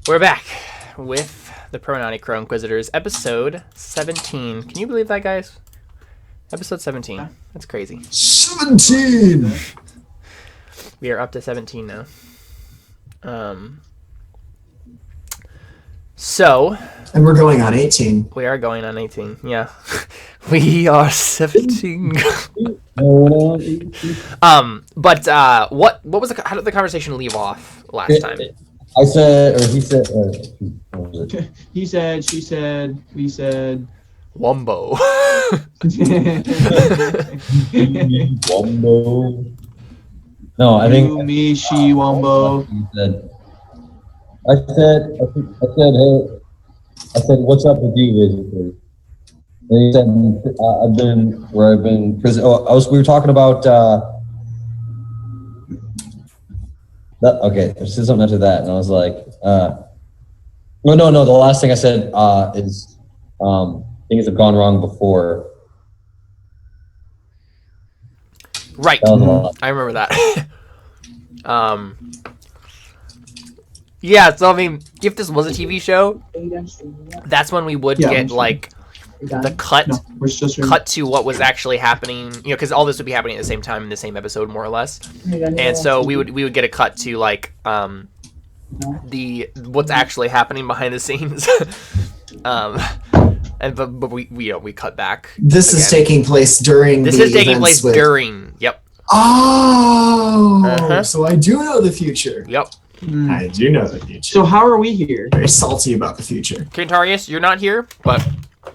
We're back with the Pronati Crow Inquisitors, episode 17. Can you believe that, guys? Episode 17. That's crazy. 17! We are up to 17 now. So... And we're going on 18. We are going on 18, yeah. We are 17. But what was how did the conversation leave off last time? I said, or he said, what was it? He said, she said, we said. Wumbo. Wumbo. No, I think. You, me, she, Wumbo. He said, I said, what's up with you, basically? And he said, I've been prison. We were talking about, okay, I said something after that, and I was like, no, the last thing I said is things have gone wrong before. Right. I remember that. Yeah, so I mean, if this was a TV show, that's when we would get like the cut to what was actually happening, because all this would be happening at the same time in the same episode, more or less. And so we would get a cut to like what's actually happening behind the scenes. But we cut back. This is taking place during. This is taking place during. Yep. Oh, so I do know the future. Yep. I do know the future. So how are we here? Very salty about the future. Antonius, you're not here, but.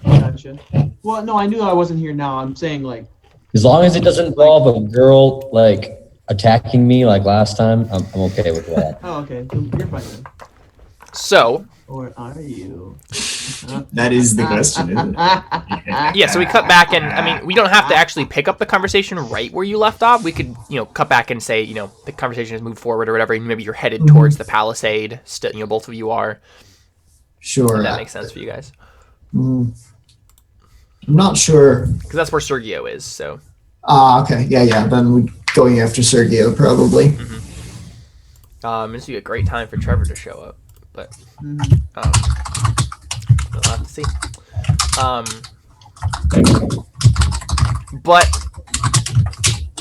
Gotcha. Well, no, I knew I wasn't here now. I'm saying like. As long as it doesn't involve a girl like attacking me like last time, I'm okay with that. Oh, okay. You're fine then. So. Or are you? That is the question, isn't it? Yeah, so we cut back, and I mean, we don't have to actually pick up the conversation right where you left off. We could, cut back and say, the conversation has moved forward or whatever, and maybe you're headed towards the palisade. Both of you are. Sure. If that makes sense for you guys. I'm not sure. Because that's where Sergio is, so. Okay. Yeah. Then we're going after Sergio, probably. This would be a great time for Trevor to show up, but we'll have to see. But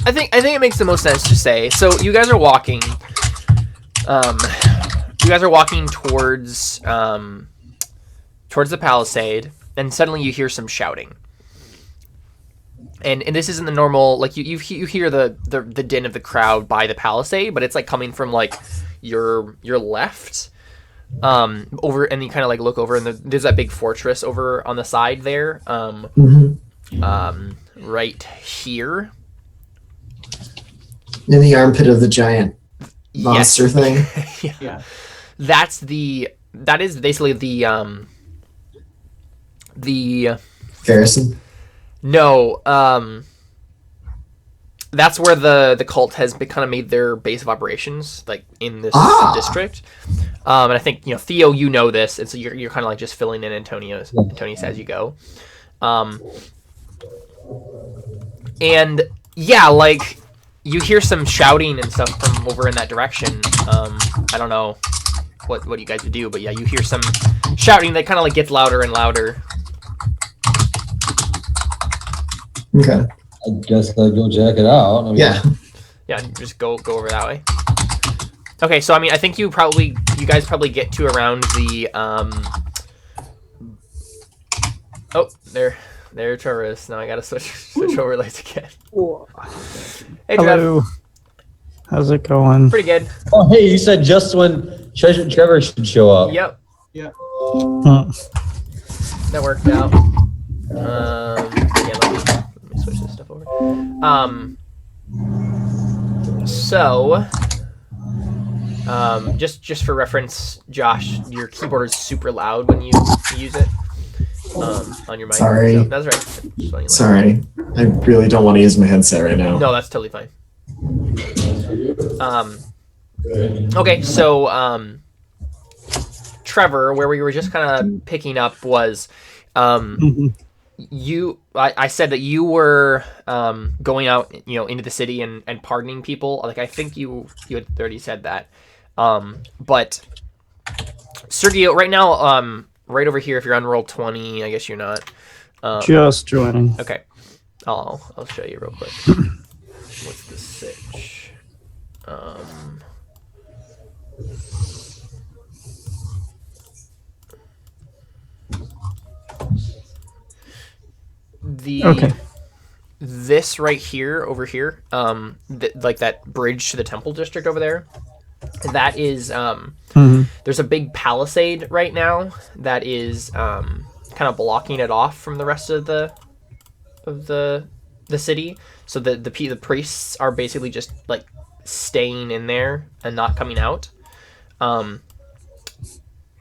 I think it makes the most sense to say. So you guys are walking. Towards the palisade, and suddenly you hear some shouting. And this isn't the normal, like you hear the din of the crowd by the palisade, but it's like coming from like your left. Over, and you kind of like look over, and there's that big fortress over on the side there. Right here. In the armpit of the giant monster thing. Yeah. That is basically the Garrison. No, that's where the cult has kind of made their base of operations, like in this district. And I think Theo, you know this, and so you're kind of like just filling in Antonius as you go. And yeah, like you hear some shouting and stuff from over in that direction. I don't know what you guys would do, but yeah, you hear some shouting that kind of like gets louder and louder. Okay. I guess I'll go check it out. Yeah, just go over that way. Okay, so I mean, I think you guys probably get to around the oh, there Trevor is. Now I gotta switch overlays again. Hey, hello. How's it going? Pretty good. Oh, hey, you said just when Trevor should show up. Yep. Yeah. That worked out. Yeah, let me switch this stuff over. So, just for reference, Josh, your keyboard is super loud when you use it on your mic. Sorry. So that's right. Sorry. I really don't want to use my headset right now. No, that's totally fine. Okay, so Trevor, where we were just kind of picking up was I said that you were going out, into the city and pardoning people. Like, I think you had already said that. But Sergio, right now, right over here, if you're on roll 20, I guess you're not. Just joining. Okay. I'll show you real quick. What's the sitch? Okay. This right here, over here, like that bridge to the temple district over there, that is, there's a big palisade right now that is kind of blocking it off from the rest of the city. So the priests are basically just like staying in there and not coming out.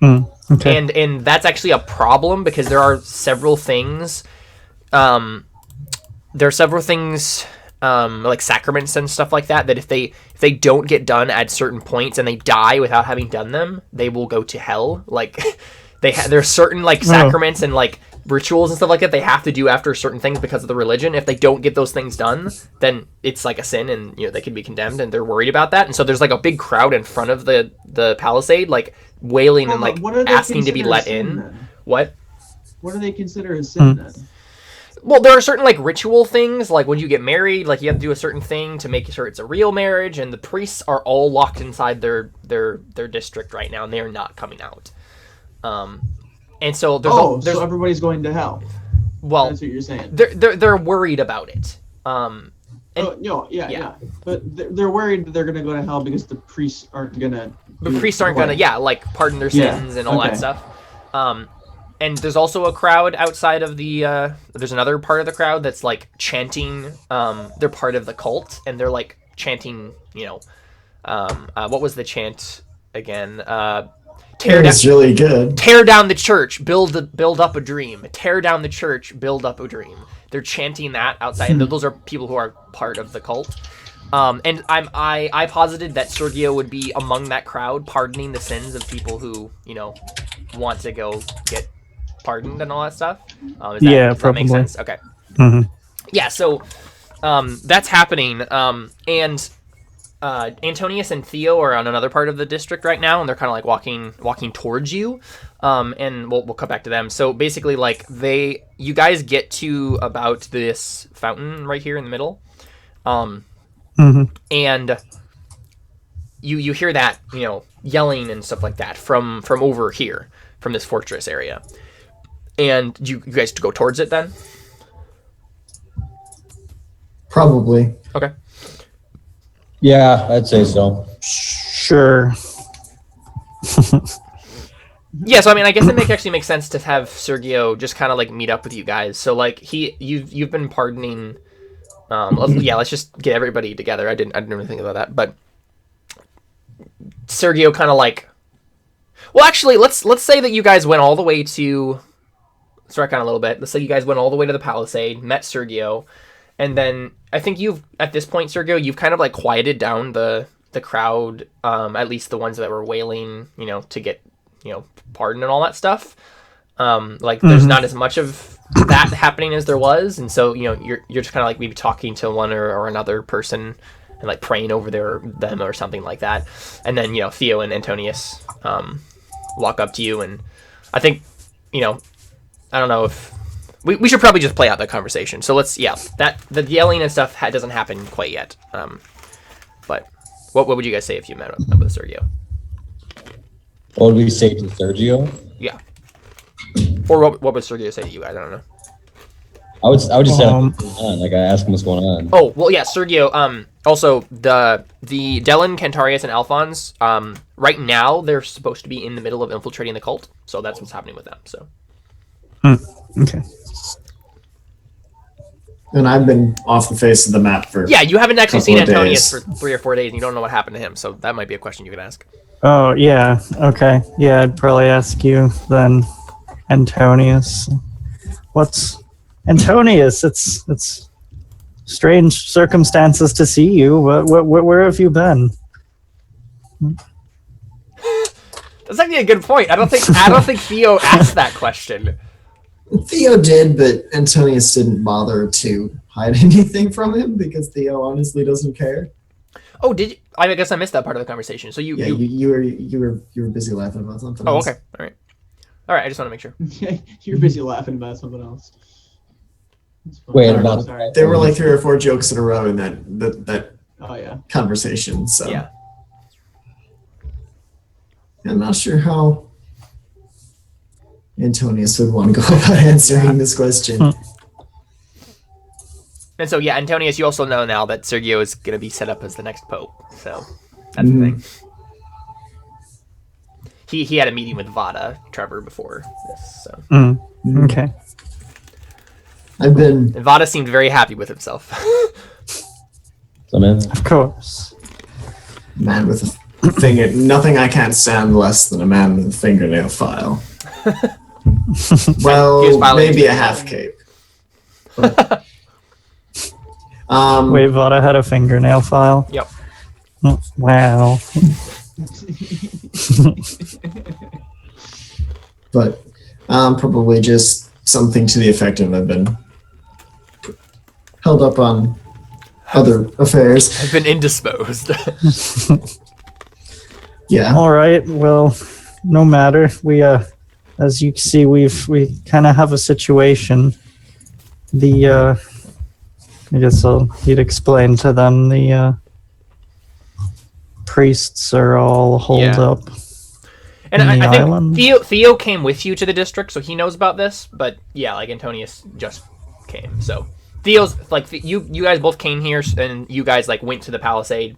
Okay. And that's actually a problem because there are several things. There are several things like sacraments and stuff like that if they don't get done at certain points and they die without having done them, they will go to hell. Like there's certain like sacraments and like rituals and stuff like that they have to do after certain things because of the religion. If they don't get those things done, then it's like a sin, and they can be condemned, and they're worried about that. And so there's like a big crowd in front of the palisade, like wailing and like asking to be let in. Then? What do they consider a sin then? Well, there are certain like ritual things, like when you get married, like you have to do a certain thing to make sure it's a real marriage, and the priests are all locked inside their district right now, and they are not coming out. And so there's so everybody's going to hell. Well, that's what you're saying. They're worried about it. Yeah. But they're worried that they're going to go to hell because the priests aren't going to. The priests aren't going to, like pardon their sins and all that stuff. And there's also a crowd outside of the. There's another part of the crowd that's like chanting. They're part of the cult, and they're like chanting. What was the chant again? It's really good. Tear down the church, build up a dream. Tear down the church, build up a dream. They're chanting that outside, and those are people who are part of the cult. And I posited that Sergio would be among that crowd, pardoning the sins of people who want to go get pardoned and all that stuff. Does that make sense? Okay. Mm-hmm. Yeah. So that's happening. And Antonius and Theo are on another part of the district right now, and they're kind of like walking towards you. And we'll come back to them. So basically, like you guys get to about this fountain right here in the middle. And you hear that, yelling and stuff like that from over here, from this fortress area. And you guys to go towards it then? Probably. Okay. Yeah, I'd say so. Sure. Yeah, so I mean, I guess it actually makes sense to have Sergio just kind of like meet up with you guys. So like you've been pardoning. Let's just get everybody together. I didn't really think about that, but Sergio kind of like. Well, actually, let's say that you guys went all the way to Serragon a little bit. Let's say you guys went all the way to the Palisade, met Sergio, and then I think at this point, Sergio, you've kind of like quieted down the crowd, at least the ones that were wailing, to get pardon and all that stuff. There's not as much of that happening as there was, and so you're just kind of like maybe talking to one or another person and like praying over them or something like that, and then Theo and Antonius walk up to you, and I think I don't know if we should probably just play out that conversation. So that the yelling and stuff doesn't happen quite yet. But what would you guys say if you met up with Sergio? What would we say to Sergio? Yeah. Or what would Sergio say to you guys? I don't know. I would just say what's going on. Like I ask him what's going on. Oh well, yeah, Sergio. Also the Dylan, Cantarius, and Alphonse. Right now they're supposed to be in the middle of infiltrating the cult, so that's what's happening with them. So. Okay. And I've been off the face of the map for. Yeah, you haven't actually seen Antonius days. for 3 or 4 days, and you don't know what happened to him. So that might be a question you could ask. Oh yeah. Okay. Yeah, I'd probably ask you then, Antonius. What's Antonius? It's strange circumstances to see you. Where have you been? That's actually a good point. I don't think Theo asked that question. Theo did, but Antonius didn't bother to hide anything from him because Theo honestly doesn't care. Oh, did you? I guess I missed that part of the conversation. So You were busy laughing about something. Oh, else. okay. All right. I just want to make sure. You're busy laughing about something else. Wait, Sorry, about- sorry. There were like 3 or 4 jokes in a row in that Oh yeah. conversation. So Yeah. I'm not sure how Antonius would want to go about answering this question. And so, yeah, Antonius, you also know now that Sergio is going to be set up as the next pope. So that's the thing. He had a meeting with Vada, Trevor, before this. So Okay. and Vada seemed very happy with himself. So, man. Of course. Man with a finger. Nothing I can't stand less than a man with a fingernail file. Well, He was filing maybe a too. half cape. But, Wait, Vada had a fingernail file? Yep. Wow. but probably just something to the effect of I've been held up on other affairs. I've been indisposed. Yeah. All right. Well, no matter. We as you can see, we kind of have a situation. I guess he'd explain to them the priests are all holed Yeah. up. And In the I think island? Theo came with you to the district, so he knows about this. But yeah, like Antonius just came. So Theo's like you guys both came here, and you guys like went to the palisade.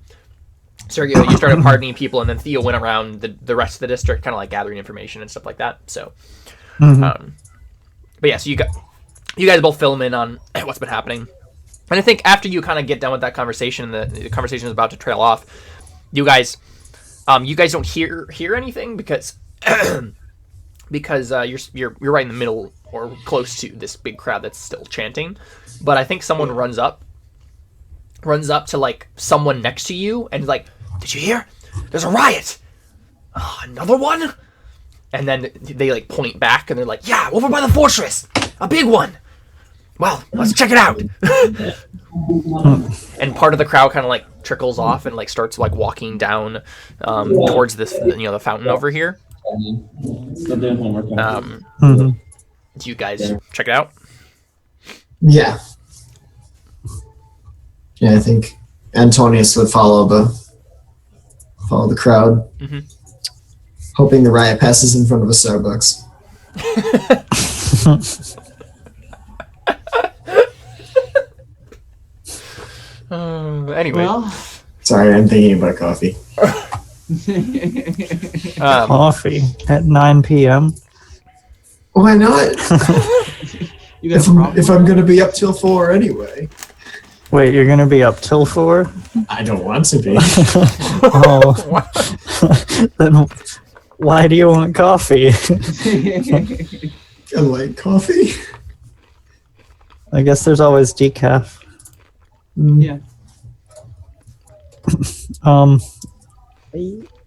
Sergio, you started pardoning people, and then Theo went around the rest of the district, kind of like gathering information and stuff like that. So, but yeah, so you guys both fill him in on what's been happening. And I think after you kind of get done with that conversation, the conversation is about to trail off. You guys don't hear anything because you're right in the middle or close to this big crowd that's still chanting. But I think someone runs up to like someone next to you and like, did you hear? There's a riot. Oh, another one? And then they like point back and they're like, yeah, over by the fortress, a big one. Well, let's check it out. And part of the crowd kind of like trickles off and like starts like walking down towards this, the fountain over here. Still doing homework. Do you guys check it out? Yeah. Yeah, I think Antonius would follow the crowd, hoping the riot passes in front of a Starbucks. Anyway, Well, Sorry, I'm thinking about coffee. Coffee at 9 p.m. Why not? you got a problem? If I'm gonna be up till 4 anyway. Wait, you're gonna be up till 4? I don't want to be. Oh. Then why do you want coffee? I like coffee. I guess there's always decaf. Yeah.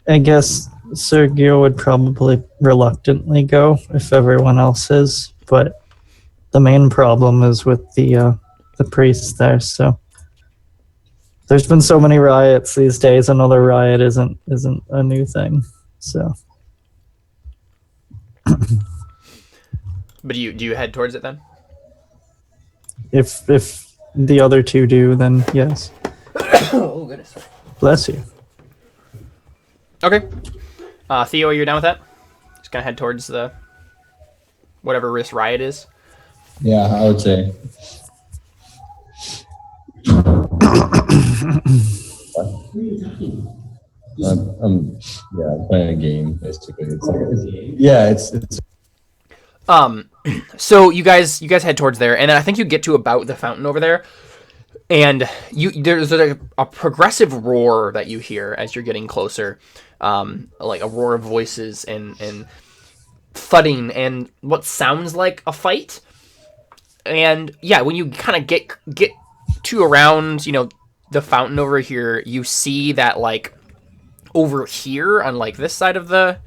I guess Sergio would probably reluctantly go if everyone else is, but the main problem is with the priests there. So there's been so many riots these days. Another riot isn't a new thing. So but do you head towards it then? if the other two do, then yes. Oh goodness. Bless you. Okay. Theo, are you down with that? Just gonna head towards the whatever this riot is. Yeah, I would say. I'm playing a game basically. It's So you guys head towards there, and then I think you get to about the fountain over there, and there's a progressive roar that you hear as you're getting closer, like a roar of voices and thudding and what sounds like a fight. And yeah, when you kind of get to around the fountain over here, you see that like over here on like this side of the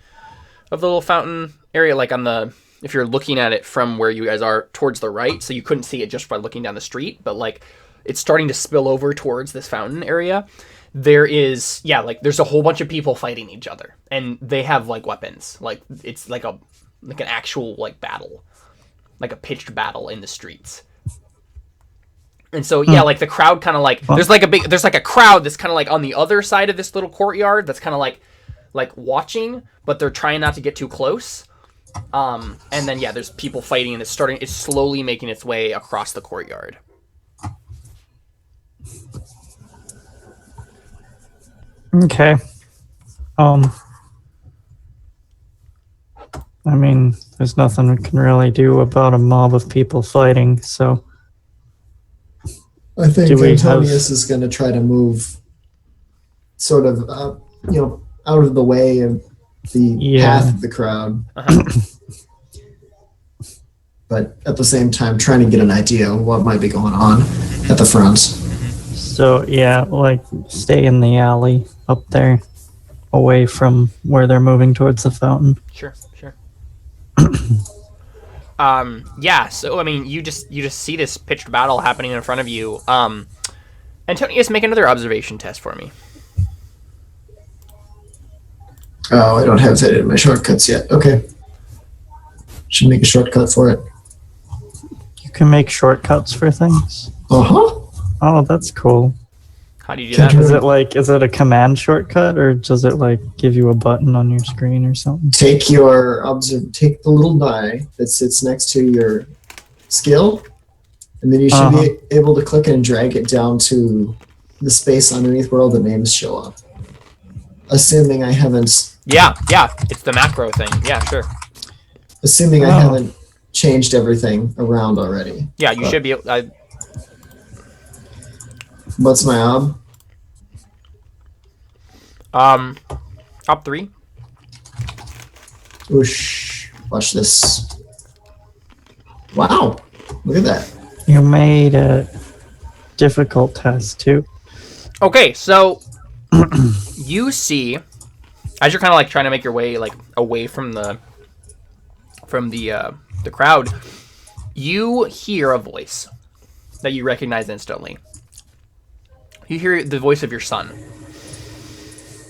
little fountain area, like on the, if you're looking at it from where you guys are towards the right, so you couldn't see it just by looking down the street, but like it's starting to spill over towards this fountain area. There is, there's a whole bunch of people fighting each other, and they have like weapons. Like it's like an actual like battle, like a pitched battle in the streets. And so like the crowd kind of like there's like a crowd that's kind of like on the other side of this little courtyard that's kind of like watching, but they're trying not to get too close. And then there's people fighting, and it's slowly making its way across the courtyard. Okay. I mean, there's nothing we can really do about a mob of people fighting, so. I think Antonius is going to try to move sort of, out of the way of the path of the crowd. But at the same time, trying to get an idea of what might be going on at the front. So, like, stay in the alley up there, away from where they're moving towards the fountain. Sure. So I mean, you just see this pitched battle happening in front of you. Antonius, make another observation test for me. Oh, I don't have that in my shortcuts yet. Okay. Should make a shortcut for it. You can make shortcuts for things? Uh-huh. Oh, that's cool. How do you do that? Is it a command shortcut, or does it like give you a button on your screen or something? Take the little die that sits next to your skill, and then you should be able to click and drag it down to the space underneath where all the names show up. Assuming I haven't. Yeah, it's the macro thing. Yeah, sure. Assuming I haven't changed everything around already. Yeah, you should be. What's my ob? Top 3. Whoosh. Watch this. Wow. Look at that. You made a difficult test too. Okay, so you see, as you're kind of like trying to make your way like away from the crowd, you hear a voice that you recognize instantly. You hear the voice of your son.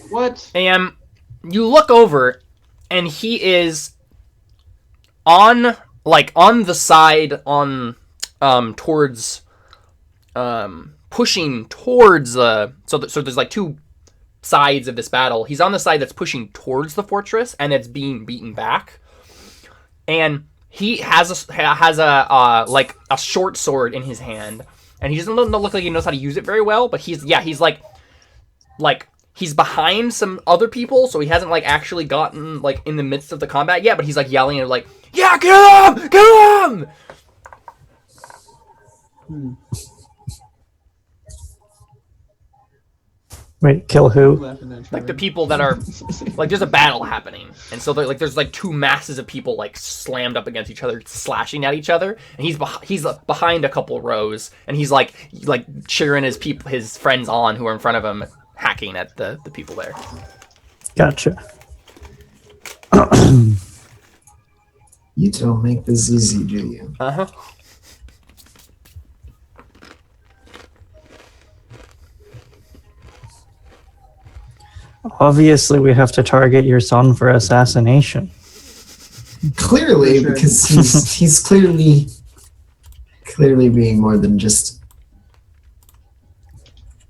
What? And you look over, and he is on the side towards pushing towards so there's like two sides of this battle. He's on the side that's pushing towards the fortress, and it's being beaten back. And he has a short sword in his hand. And he doesn't look like he knows how to use it very well, but he's like he's behind some other people, so he hasn't like actually gotten like in the midst of the combat yet, but he's like yelling at like, "Yeah, kill him! Kill him!" Wait, kill who? Like the people that are like there's a battle happening, and so there's like two masses of people like slammed up against each other, slashing at each other, and he's behind a couple rows, and he's like cheering his friends on who are in front of him, hacking at the people there. Gotcha. You don't make this easy, do you? Uh-huh. Obviously, we have to target your son for assassination. Clearly, sure. Because he's clearly being more than just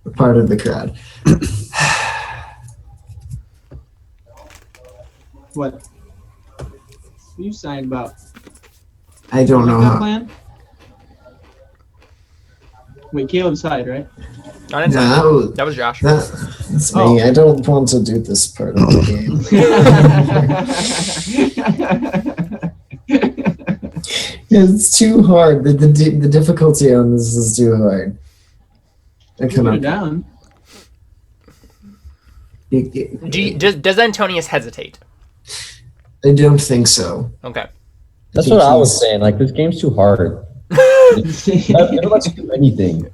a part of the crowd. What are you saying about? I don't know how. Plan? Wait, Caleb's side, right? No, that was Josh. That's me. I don't want to do this part of the game. It's too hard. The difficulty on this is too hard. I cannot. Down. Does Antonius hesitate? I don't think so. Okay. That's what I was saying. Like, this game's too hard. Never lets you do anything.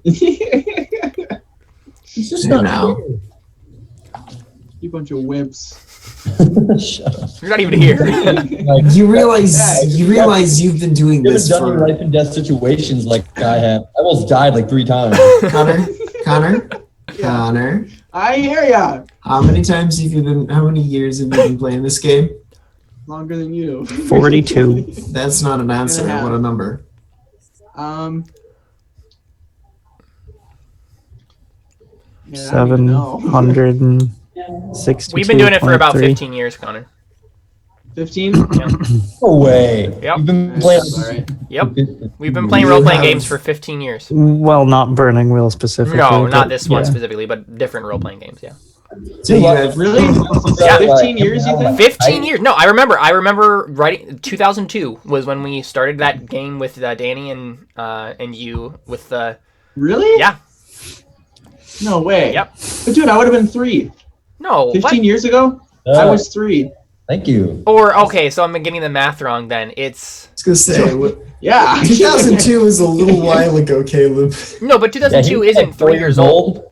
It's just not now. You bunch of wimps. Shut up. You're not even here. Like, You realize you've been doing you this haven't done for life and death situations like I have. I almost died like 3 times. Connor. I hear ya. How many years have you been playing this game? Longer than you. 42. That's not an answer. And a half. What a number. Yeah, I don't even know. 760. We've been doing it for about 15 years, Connor. 15? No way. Yep. You've been playing. All right. Yep. We've been playing role-playing games for 15 years. Well, not Burning Wheel specifically. No, not but this one yeah. specifically, but different role-playing games, yeah. So you have Really? Yeah. 15 years, you think? 15 years? No, I remember writing 2002 was when we started that game with Danny and you with the Really? Yeah. No way. Yep. But dude, I would have been 3. No. 15 years ago? I was 3. Thank you. Or okay, so I'm getting the math wrong then. It's I was gonna say Yeah. 2002 was a little while ago, Caleb. no, but 2002 isn't 3 years old.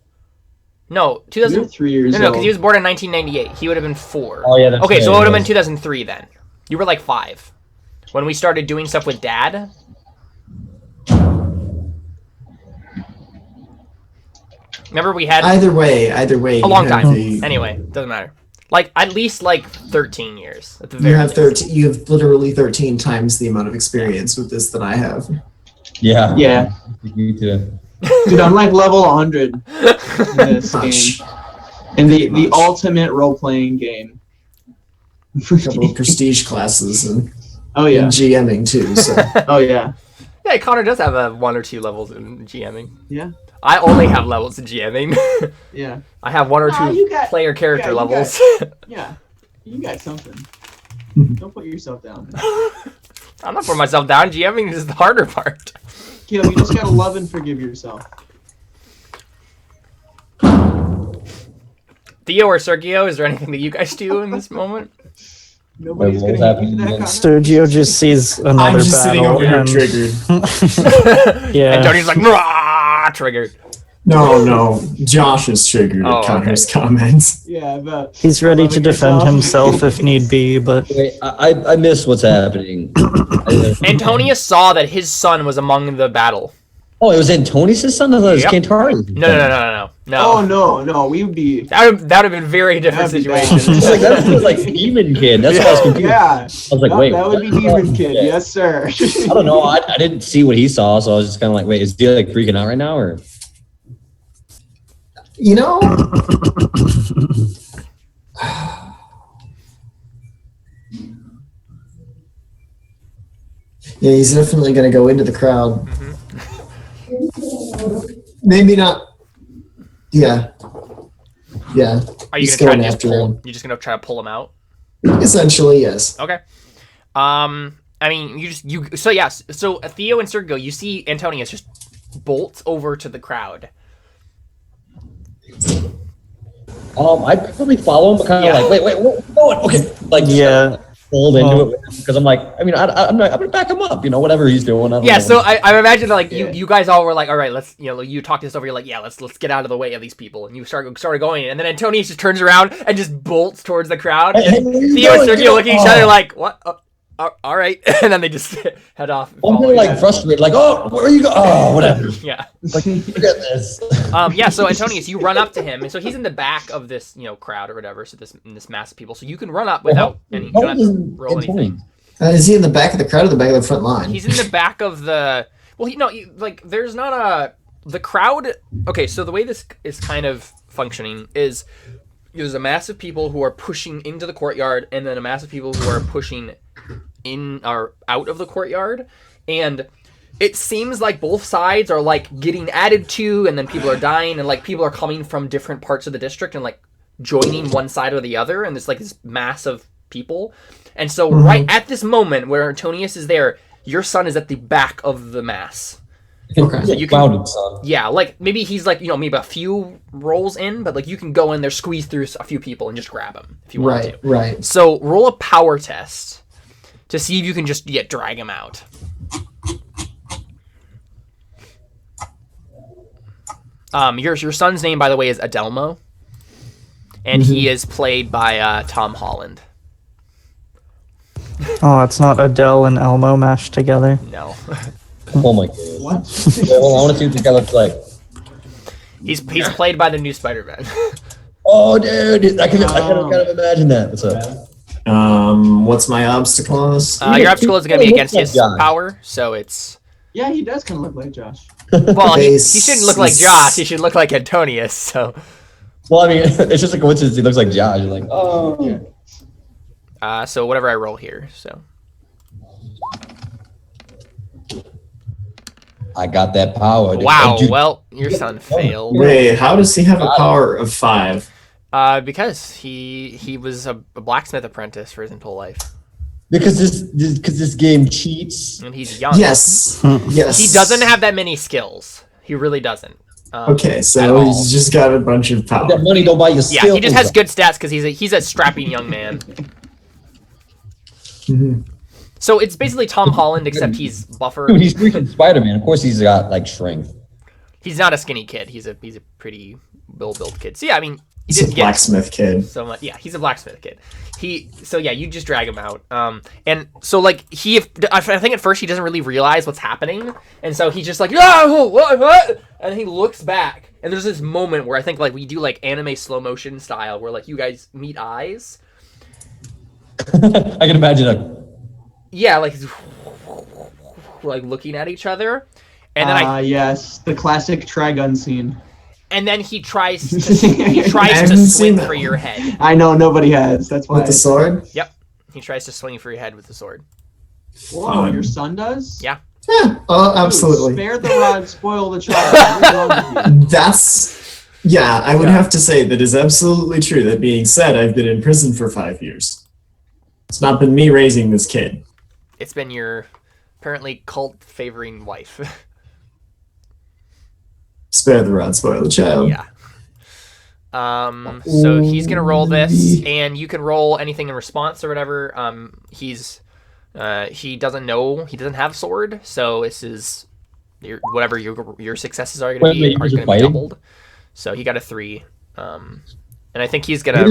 No, 2000. You're 3 years No, old. because he was born in 1998. He would have been 4. Oh yeah, that's Okay, right, so it would have yeah. been 2003 then. You were like 5 when we started doing stuff with Dad. Remember we had Either way. a long time. Anyway, doesn't matter. Like at least like 13 years at the very You have least. 13. You have literally 13 times the amount of experience with this that I have. Yeah. Yeah. Me too. Dude, I'm like level 100 in this Gosh. game. In the ultimate role-playing game. A couple of prestige classes and, Oh and yeah. GMing too. So Oh yeah. Yeah, Connor does have 1 or 2 levels in GMing. Yeah. I only have levels in GMing. Yeah. I have 1 or 2 Ah, you got- player character you levels. Yeah. You got something. Don't put yourself down. I'm not putting myself down. GMing is the harder part. Caleb, you just gotta love and forgive yourself. Theo or Sergio, is there anything that you guys do in this moment? Nobody's Wait, gonna what give you that was comment. Sergio just sees another I'm just battle sitting over here and triggered. yeah. And Tony's like, "Rah!" Triggered. No. Josh is triggered Oh, at Connor's comments. Yeah, but He's ready to loving defend yourself. himself if need be, but Wait, I miss what's happening. Antonius saw that his son was among the battle. Oh, it was Antonius' son? I thought it was Yep. Cantari's. No. Oh no, we would be. That would have been a very different That'd be bad. situation. It's like that was like Demon Kid. That's why I was confused. Yeah, I was like, that, wait, that would be what? Demon Kid. Yeah. Yes, sir. I don't know. I didn't see what he saw, so I was just kind of like, wait, is he like freaking out right now, or? You know, yeah, he's definitely going to go into the crowd. Maybe not. Yeah. Yeah. Are you He's gonna try going to just after pull? him. You're just gonna try to pull him out? Essentially, yes. Okay. I mean, So yes. So Theo and Sergio, you see Antonius just bolt over to the crowd. I'd probably follow him, but kind of Yeah. like, wait, what's going? Okay, like yeah. fold into it because I'm like, I mean, I'm gonna back him up, whatever he's doing. I don't Yeah. know. So I imagine that, like Yeah. you guys all were like, all right, let's you talk this over. You're like, yeah, let's get out of the way of these people, and you started going, and then Antonius just turns around and just bolts towards the crowd. Hey, where you Theo and going? Sergio look at each Oh. other like, what? All right, and then they just head off. and I'm follow really you. like frustrated, like, oh, where are you going? Oh, whatever. Yeah. Like, forget this. Yeah, so Antonius, you run up to him, and so he's in the back of this, crowd or whatever, so this mass of people, so you can run up without any, you don't have to roll anything. Is he in the back of the crowd or the back of the front line? He's in the back of the, there's not the crowd, okay, so the way this is kind of functioning is there's a mass of people who are pushing into the courtyard, and then a mass of people who are pushing in or out of the courtyard, and it seems like both sides are like getting added to, and then people are dying, and like people are coming from different parts of the district and like joining one side or the other, and there's like this mass of people. And so right at this moment where Antonius is there, your son is at the back of the mass. Okay. So you can, Clouded son. yeah, like maybe he's like, maybe a few rolls in, but like you can go in there, squeeze through a few people and just grab him if you want to. Right. So roll a power test to see if you can just drag him out. Your son's name, by the way, is Adelmo. and he is played by Tom Holland. Oh, it's not Adele and Elmo mashed together. No. Oh my god. What? Well, I want to see what this guy looks like. He's played by the new Spider-Man. Oh, dude, I can kind of imagine that. What's up? What's my obstacle on this? Your obstacle is going to be against his Josh. power, so it's... Yeah, he does kind of look like Josh. Well, he shouldn't look like Josh. He should look like Antonius, so... Well, I mean, it's just a coincidence. He looks like Josh. You're like, oh. So whatever I roll here, so... I got that power. Dude. Wow, Dude. well, your son failed. Wait, how does he have a power of 5? Because he was a blacksmith apprentice for his entire life. Because this game cheats. And he's young. Yes. Yes. He doesn't have that many skills. He really doesn't. Okay, at so all. he's just got a bunch of power. That money don't buy you skills. Yeah, he just has good stats because he's a strapping young man. Mhm. So it's basically Tom Holland, except he's buffer. Dude, he's freaking Spider-Man. Of course, he's got like strength. He's not a skinny kid. He's a pretty well-built kid. So yeah, I mean, he He's a didn't get blacksmith kid. so much. Yeah, he's a blacksmith kid. So yeah, you just drag him out. And so like I think at first he doesn't really realize what's happening, and so he's just like, oh, what? And he looks back, and there's this moment where I think like we do like anime slow motion style, where like you guys meet eyes. I can imagine Yeah, like looking at each other, and then yes, the classic Serragon scene. and then he tries to swing for your head. I know nobody has. That's why. With the sword? Yep, he tries to swing for your head with the sword. Whoa, your son does? Yeah. Yeah. Oh, Dude, absolutely. spare the rod, spoil the child. What's wrong with you? That's... Yeah, I would have to say that is absolutely true. That being said, I've been in prison for 5 years. It's not been me raising this kid. It's been your apparently cult favoring wife. Spare the rod, spoil the child. Yeah. So he's gonna roll this, and you can roll anything in response or whatever. He doesn't know, he doesn't have sword, so this is whatever your successes are gonna be doubled. So he got a 3. And I think he's gonna.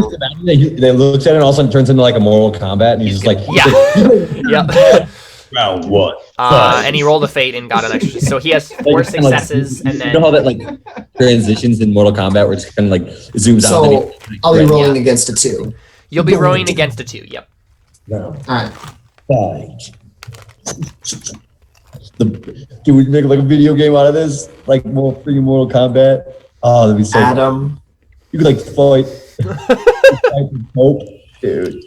they looks at it and all of a sudden turns into like a Mortal Kombat, and he's just like, yeah. round 1. And he rolled a fate and got an extra. So he has 4 successes, and then you know how that like transitions in Mortal Kombat where it's kind of like zooms out. So I'll be rolling against a 2. you'll be rolling against a 2. Yep. Alright. Can we make like a video game out of this? Like more freaking Mortal Kombat? Oh, that'd be so Adam. You could like fight the Pope. Dude.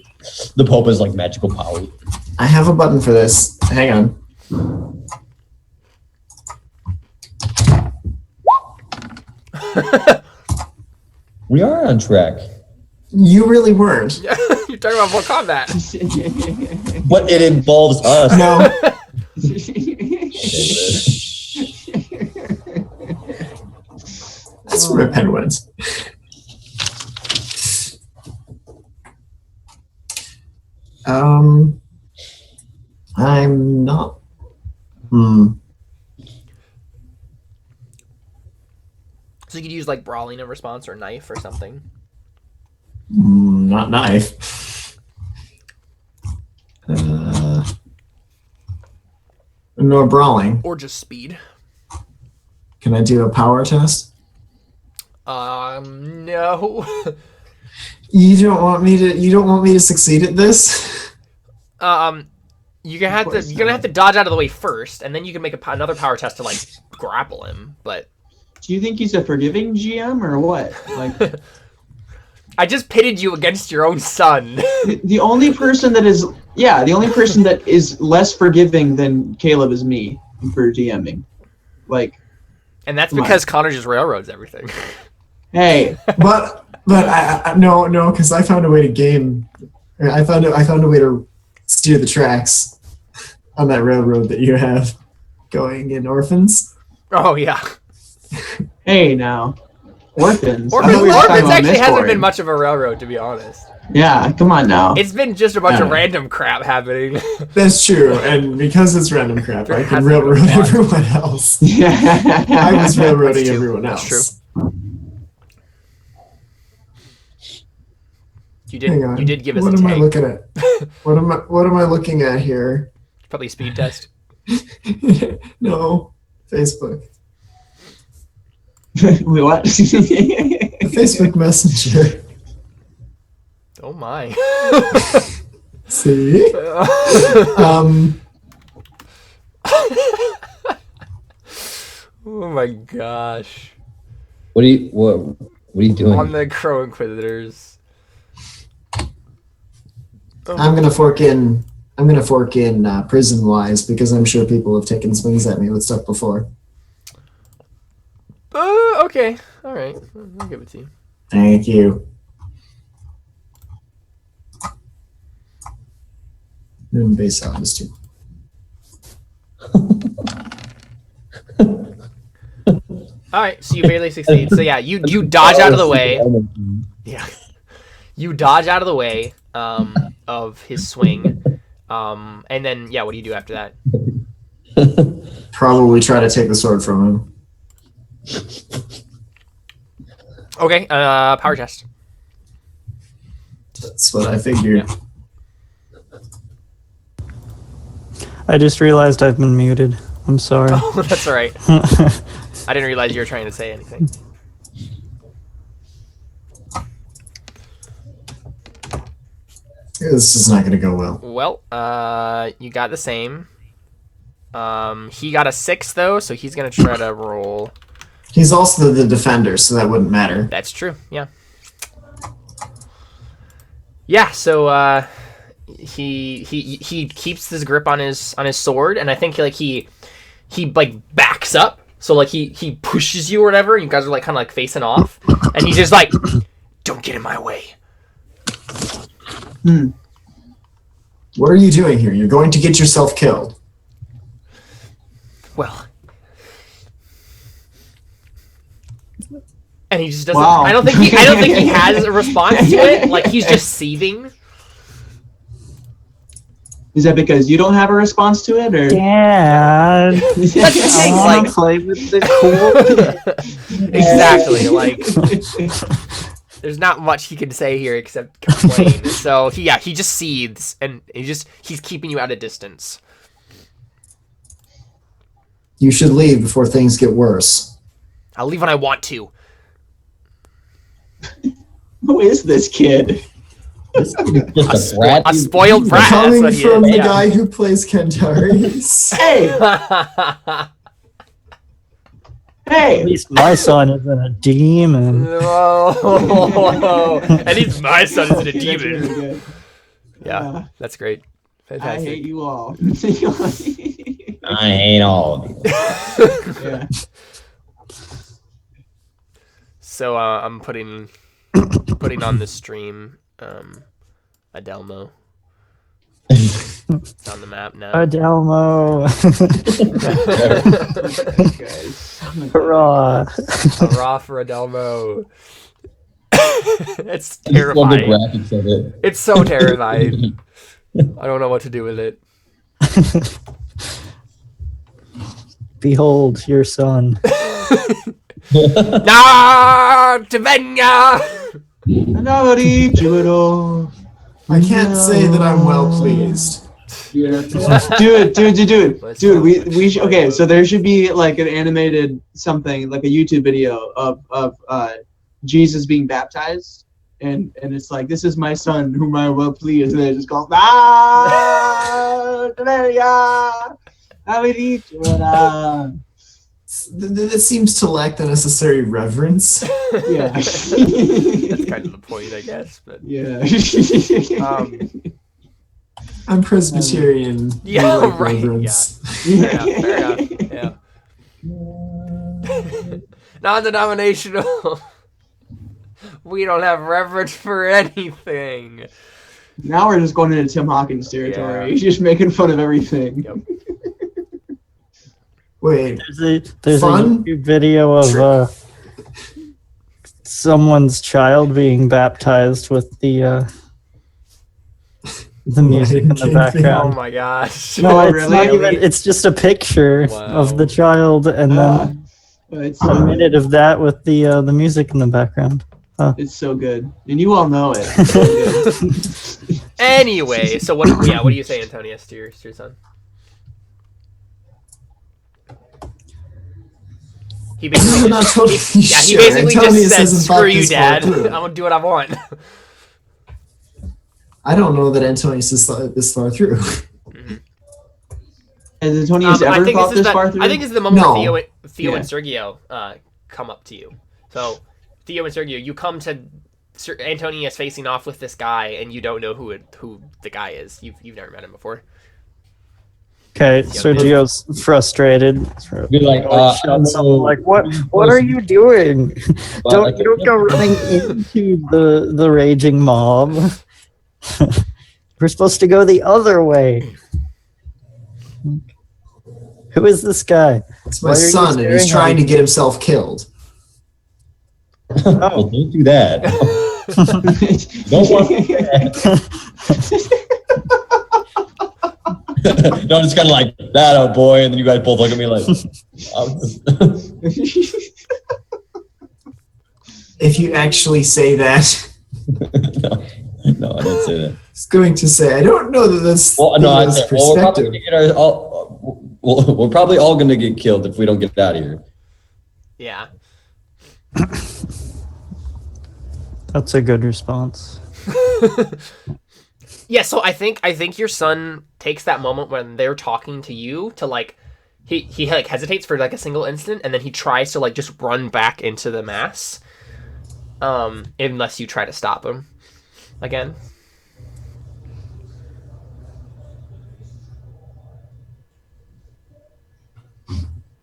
The Pope is like magical power. I have a button for this. Hang on. We are on track. You really weren't. You're talking about Mortal Kombat. But it involves us. No. That's where my pen went. I'm not. So you could use like brawling in response or knife or something. Not knife. No brawling. Or just speed. Can I do a power test? No. You don't want me to succeed at this? You're gonna have to dodge out of the way first, and then you can make another power test to like grapple him. But Do you think he's a forgiving GM or what? Like, I just pitted you against your own son. the only person that is less forgiving than Caleb is me for GMing. Like, And that's because Connor just railroads everything. hey, But I no, because I found a way to game. I found a way to steer the tracks on that railroad that you have going in Orphans. Oh yeah. hey now. Orphans. Orphans actually hasn't been much of a railroad, to be honest. Yeah, come on now. It's been just a bunch of random crap happening. That's true, and because it's random crap, I can hasn't railroad been a lot. everyone else. Yeah. I was railroading That's true. everyone That's else. true. Hang on. You did give us what a am I tank. looking at? What am I looking at here? Probably speed test. No, Facebook. Wait, what? Facebook Messenger. Oh my. See? Oh my gosh. What are you doing? On the Crow Inquisitors. I'm gonna fork in prison wise because I'm sure people have taken swings at me with stuff before. Okay. All right. I'll give it to you. Thank you. And base out is too. All right. So you barely succeed. So yeah, you dodge out of the way. Yeah. You dodge out of the way of his swing. And then yeah, what do you do after that? Probably try to take the sword from him. Okay. Power test. That's what I figured. Yeah. I just realized I've been muted. I'm sorry. Oh, that's all right. I didn't realize you were trying to say anything. This is not going to go well. Well, you got the same. He got a 6 though, so he's gonna try to roll. He's also the defender, so that wouldn't matter. That's true. Yeah. Yeah. So he keeps his grip on his sword, and I think he backs up. So like he pushes you or whatever, and you guys are like kind of like facing off, and he's just like, "Don't get in my way." What are you doing here? You're going to get yourself killed. Well. And he just doesn't. Wow. I don't think he has a response to it. Like he's just seething. Is that because you don't have a response to it, or? Dad, That's the thing, I want like- to play with the cool. Exactly. Like there's not much he can say here except complain. So he just seethes and he's keeping you at a distance. You should leave before things get worse. I'll leave when I want to. Who is this kid? Just a brat. A spoiled brat. That's Coming what he from is. the Yeah. guy who plays Kentaris. Hey, At hey! least my son isn't a demon. Whoa. At least my son isn't a That's really demon. good. Yeah, that's great. I Fantastic. hate you all. I hate all of you. Yeah. So I'm putting on the stream Adelmo. It's on the map now. Adelmo. Guys. Hurrah. Hurrah for Adelmo. It's I just love the terrifying. graphics of it. It's so terrifying. I don't know what to do with it. Behold your son. Nah, Tavenya! Nobody do it all. I can't say that I'm well pleased. Do it. Dude, we should, okay, so there should be like an animated something, like a YouTube video of Jesus being baptized, and it's like, this is my son whom I am well pleased, and it just goes, That seems to lack the necessary reverence. yeah. That's kind of the point, I guess. But Yeah. I'm Presbyterian. Yeah, I like right, reverence. yeah, fair enough. Yeah. Non-denominational. We don't have reverence for anything. Now we're just going into Tim Hawkins territory. Yeah. He's just making fun of everything. Yep. Wait, There's a Fun? YouTube video of someone's child being baptized with the music in the Oh background. my gosh. No, it's really? not even. It's just a picture Wow. of the child, and then It's a minute of that with the music in the background. It's so good, and you all know it. It's so good. Anyway, so what do you say, Antonius, to your son? He basically I'm not totally he sure. basically Antonius just said, hasn't "Screw thought you, this far Dad. I'm through. gonna do what I want." I don't know that Antonius has thought this far through. Has Antonius ever thought this far through? I think this is the moment No. where Theo Yeah. and Sergio come up to you. So Theo and Sergio, you come to Antonius facing off with this guy, and you don't know who the guy is. You've never met him before. Okay, Sergio's frustrated. Be like, Shouts up, like, what are you doing? Don't go running into the raging mob. We're supposed to go the other way. Who is this guy? It's my Why are you son, and he's staring trying at to me? get himself killed. Well, don't do that. Don't want to do that. No, I'm just kind of like, that, oh boy, and then you guys both look at me like, If you actually say that, no, I didn't say that. I was going to say, I don't know that that's Well, no, I that's said, well, we're probably all going to get killed if we don't get out of here. Yeah. That's a good response. Yeah, so I think your son takes that moment when they're talking to you to like he like hesitates for like a single instant, and then he tries to like just run back into the mass. Unless you try to stop him again.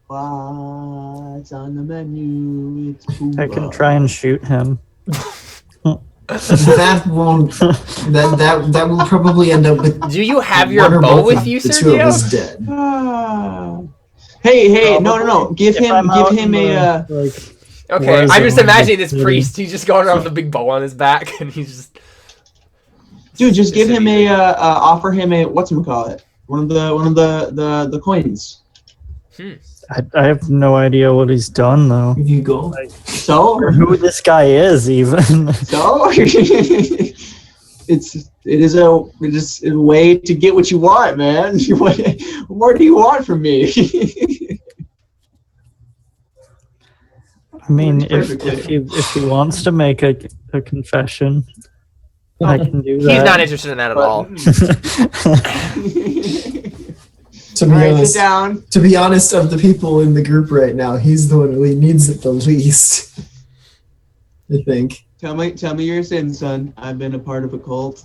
What's on the menu? It's I can try and shoot him. that won't. That will probably end up with. Do you have one your or bow both with of you, the two of us Sergio? dead. Hey, no. Give If I'm him out a. in the, like, Okay, War I'm just zone, imagining this really. priest. He's just going around with a big bow on his back, and he's just. Dude, just give him a. Offer him a whatchamacallit? One of the coins. I have no idea what he's done though, If you go, So. or who this guy is even. So. It is a way to get what you want, man. What more do you want from me? I mean, Works if he wants to make a confession, I can do that. He's not interested in that at all. to be Alright, honest, sit down. to be honest, of the people in the group right now, he's the one who needs it the least. I think. Tell me your sins, son. I've been a part of a cult.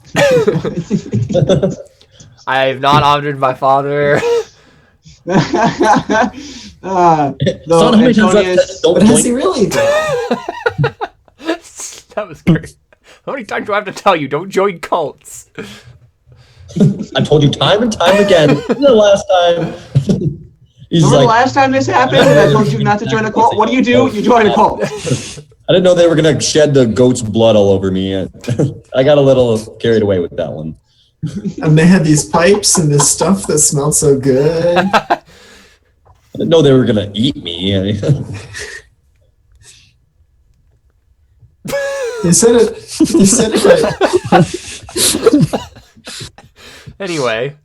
I've not honored my father. Son, Son, how many times have I said, don't But has join? he really? That was great. How many times do I have to tell you? Don't join cults. I've told you time and time again. The last time. He's Remember the like, last time this happened? I told you not to join a cult. What do? You join a cult. I didn't know they were gonna shed the goat's blood all over me. I got a little carried away with that one. And they had these pipes and this stuff that smelled so good. I didn't know they were gonna eat me. They said it. They said it right. Anyway.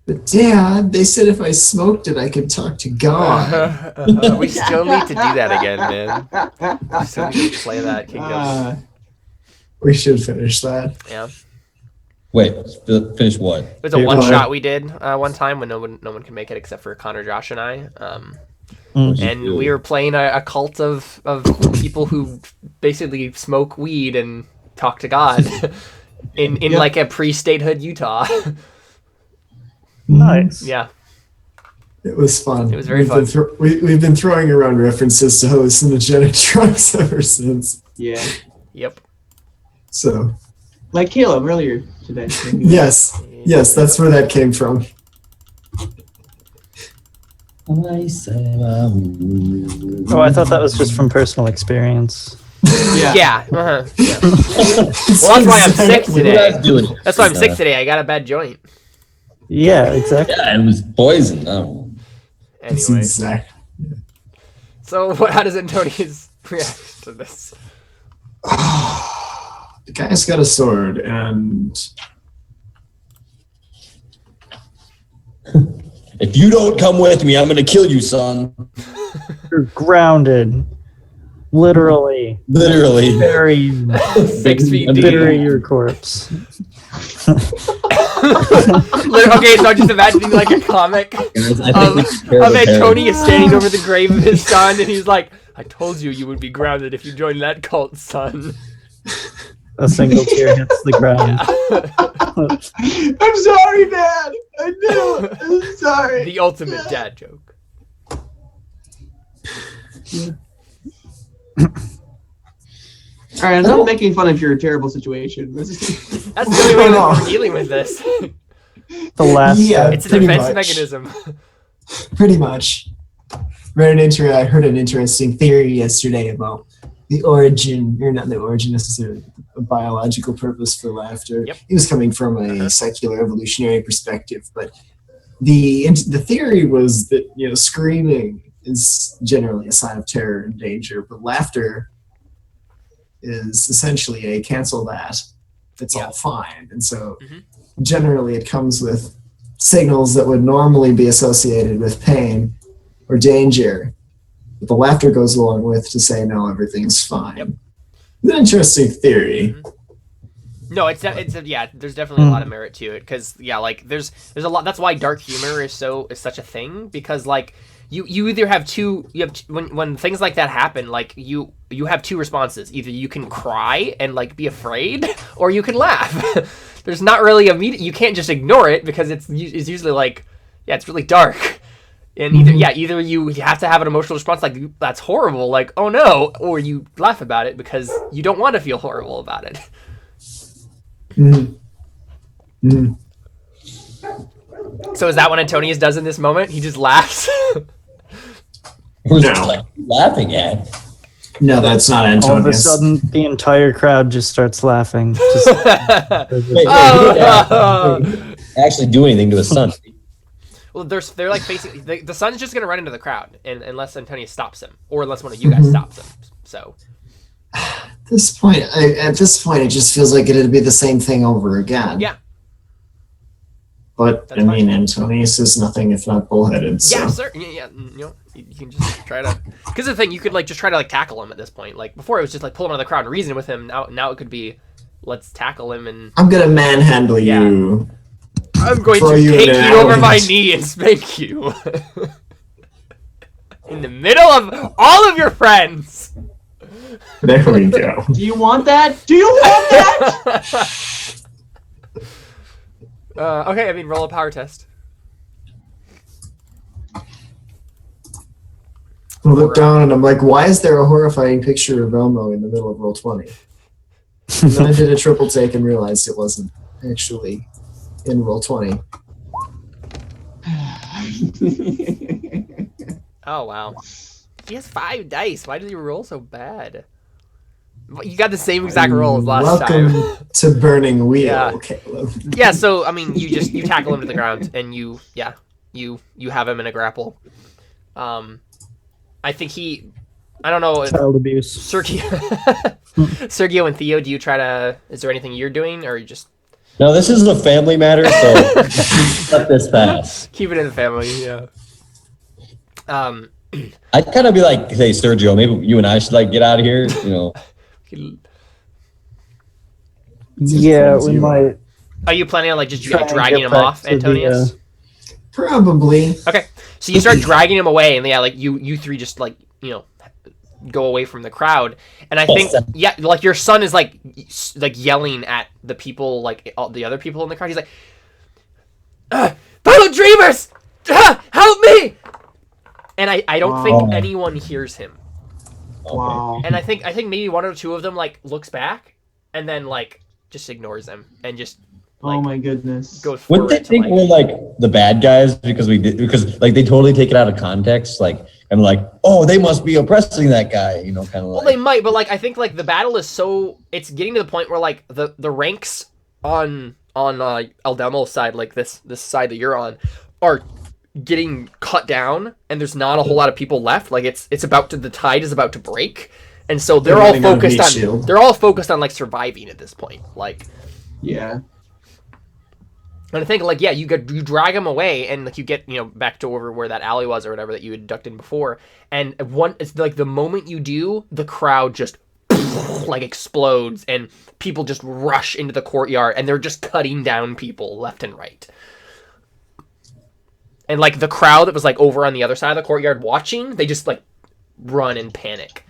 But Dad, they said if I smoked it, I could talk to God. We still need to do that again, man. We still need to play that Kingdom. We should finish that. Yeah. Wait, finish what? It was a one shot we did one time when no one could make it except for Connor, Josh, and I. And we were playing a cult of people who basically smoke weed and talk to God in like a pre-statehood Utah. Nice. Yeah. It was fun. It was very fun. We've been throwing around references to hallucinogenic drugs ever since. Yeah. Yep. So. Like Caleb earlier today. Yes, that's where that came from. Oh, I thought that was just from personal experience. Yeah. Uh-huh. Yeah. Well, that's why I'm sick today. That's why I'm sick today. I got a bad joint. Yeah, exactly. Yeah, it was poison. Oh. Anyway. Exactly. So how does Antonius react to this? The guy's got a sword, and If you don't come with me, I'm gonna kill you, son. You're grounded. Literally. Literally. Bury 6 feet deep. bury your corpse. Okay, so I'm just imagining like a comic of Antonius standing over the grave of his son, and he's like, "I told you you would be grounded if you joined that cult, son." A single tear hits the ground. I'm sorry, Dad. I knew. I'm sorry. The ultimate dad joke. All right, I'm not making fun of your terrible situation. That's the only way that we're dealing with this. The last. It's a pretty defense much. mechanism. Pretty much. I heard an interesting theory yesterday about the origin, or not the origin necessarily, a biological purpose for laughter. Yep. He was coming from a secular evolutionary perspective, but the theory was that screaming is generally a sign of terror and danger, but laughter is essentially a cancel that. It's all fine, and so generally it comes with signals that would normally be associated with pain or danger, but the laughter goes along with to say no, everything's fine. Yep. It's an interesting theory. No, there's definitely a lot of merit to it, because like there's a lot. That's why dark humor is such a thing, because like you either have when things like that happen, like you have two responses. Either you can cry and like be afraid, or you can laugh. There's not really you can't just ignore it, because it's usually like, it's really dark. And either you have to have an emotional response like, that's horrible, like, oh no, or you laugh about it because you don't want to feel horrible about it. So is that what Antonius does in this moment? He just laughs? Who's laughing at? No, that's not Antonius. All of a sudden, the entire crowd just starts laughing. Wait, actually do anything to his son. Well, they're like facing the son's just gonna run into the crowd, unless Antonius stops him, or unless one of you guys stops him. So at this point, it just feels like it'd be the same thing over again. Yeah. But That's fine. fine. Antonius is nothing if not bullheaded. So. yeah, sir. Yeah, you can just try to. Because the thing, you could like just try to like tackle him at this point. Like before, it was just like pull him out of the crowd and reason with him. Now it could be, let's tackle him and. I'm gonna manhandle you. I'm going Throw to you take in you over alley. my knee and spank you. In the middle of all of your friends. There we go. Do you want that? Do you want that? Okay, I mean, roll a power test. I look down and I'm like, why is there a horrifying picture of Elmo in the middle of Roll20? And then I did a triple take and realized it wasn't actually in Roll20. Oh, wow. He has 5 dice. Why did he roll so bad? You got the same exact roll as last time. Welcome to Burning Wheel, Yeah. Caleb. Yeah, so, I mean, you tackle him to the ground, and you have him in a grapple. I think I don't know. Child abuse. Sergio and Theo, is there anything you're doing, or you just... No, this is a family matter, so let this pass. Keep it in the family, yeah. I'd kind of be like, hey, Sergio, maybe you and I should like get out of here, Yeah, we might. Are you planning on like just Try and dragging get him back off, to the, Antonius? Probably. Okay, so you start dragging him away, and like you three just like go away from the crowd, and I think like your son is like yelling at the people, like all the other people in the crowd. He's like, fellow dreamers, help me! And I don't think anyone hears him. Wow. And I think maybe one or two of them like looks back, and then like just ignores them and just like, oh my goodness. goes forward. Wouldn't they think we're like the bad guys because like they totally take it out of context, like and like, oh, they must be oppressing that guy, kind of like. Well, they might, but like I think like the battle is it's getting to the point where like the ranks on Eldemo's side, like this side that you're on, are getting cut down, and there's not a whole lot of people left. Like the tide is about to break, And so they're all focused on like surviving at this point. Like, yeah. And I think like, yeah, you drag them away and like you get, back to over where that alley was or whatever that you had ducked in before. And it's like the moment you do, the crowd just like explodes and people just rush into the courtyard and they're just cutting down people left and right. And like the crowd that was like over on the other side of the courtyard watching, they just like run in panic.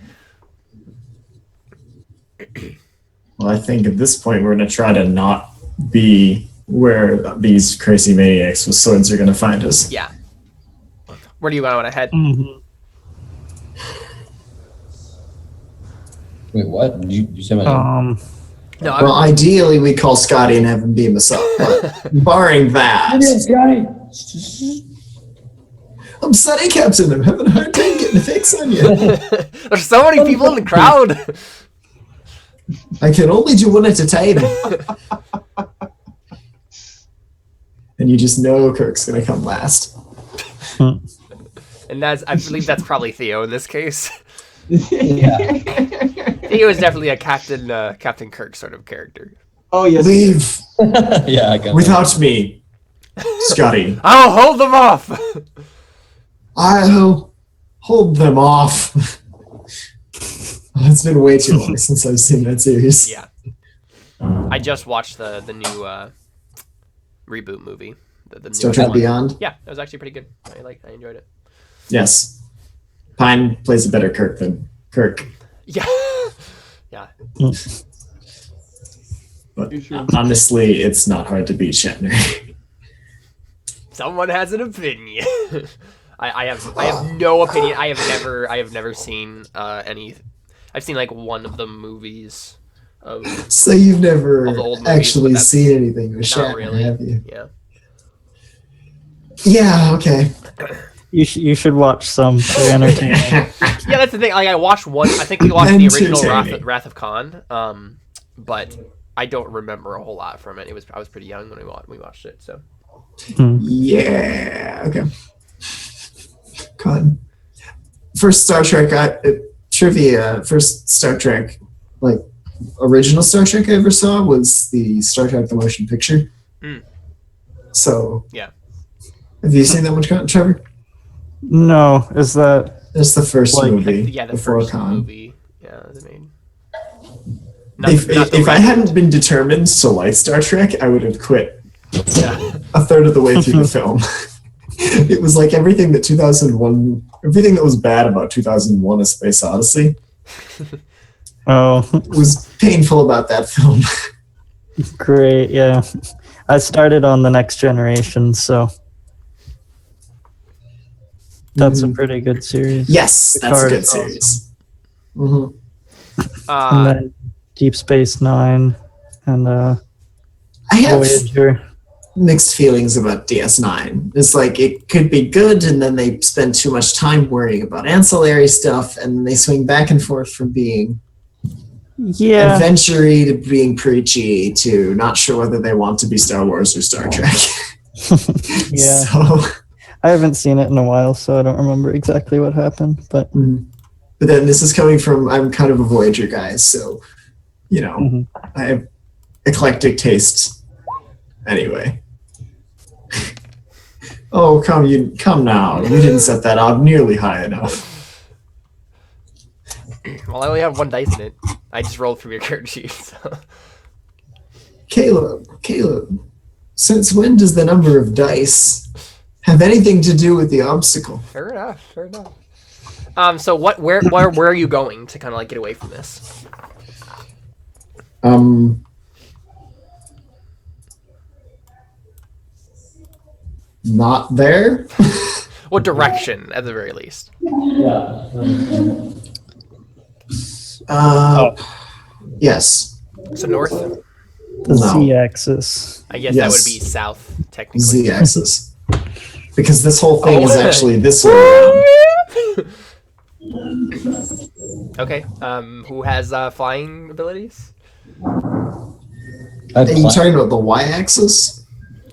Well, I think at this point we're going to try to not be where these crazy maniacs with swords are going to find us. Yeah. Where do you want to head? Mm-hmm. Wait, what? Did you say my name? No, Well, ideally we call Scotty and have him beam us up, but barring that, Scotty. I'm sorry, Captain. I'm having a hard time getting a fix on you. There's so many people in the crowd. I can only do one at a time. And you just know Kirk's gonna come last. And I believe that's probably Theo in this case. Yeah. Theo is definitely a Captain Kirk sort of character. Oh yes. Leave Yeah, I got without me, Scotty. I'll hold them off. I'll hold them off. It's been way too long since I've seen that series. Yeah. I just watched the new reboot movie. The Star newest Trek one. Beyond. Yeah, it was actually pretty good. I enjoyed it. Yes. Pine plays a better Kirk than Kirk. Yeah. Yeah. But honestly, it's not hard to beat Shatner. Someone has an opinion. I have no opinion. I have never seen any. I've seen like one of the movies of. So you've never Of the old movies, actually but that's seen anything with not Shatner, really. have you? Yeah. Yeah. Okay. You should watch some. They're entertaining. Yeah, that's the thing. Like I watched one. I think we watched the original Entertaining. Wrath of Khan. But I don't remember a whole lot from it. I was pretty young when we watched it. So. Yeah. Okay. God. First Star Trek trivia. First Star Trek, like original Star Trek I ever saw was the Star Trek the Motion Picture. Mm. So. Yeah. Have you seen that one, Trevor? No, is that That's the first Like, movie. Yeah, the before first Khan. movie. Yeah, they made. If I hadn't been determined to like Star Trek, I would have quit Yeah. a third of the way through the film. It was like everything that was bad about 2001: A Space Odyssey was painful about that film. great? Yeah, I started on The Next Generation, so that's a pretty good series. Yes, that's a Picard good is awesome. series. Mhm. And then Deep Space Nine and I have Voyager. mixed feelings about DS9. It's like it could be good, and then they spend too much time worrying about ancillary stuff, and they swing back and forth from being Yeah, adventure-y to being preachy to not sure whether they want to be Star Wars or Star Trek. yeah. So, I haven't seen it in a while, so I don't remember exactly what happened. But but then this is coming from, I'm kind of a Voyager guy, so, I have eclectic tastes anyway. Oh, come now. You didn't set that up nearly high enough. Well, I only have one dice in it. I just rolled from your character sheet. So. Caleb, since when does the number of dice have anything to do with the obstacle? Fair enough. So where are you going to kind of like get away from this? Not there. What direction, at the very least? Yes. So north. the No. Z-axis. I guess Yes. that would be south, technically. Z-axis. Because this whole thing is Oh. actually this way around. Okay. Who has flying abilities? Are you talking about the Y-axis?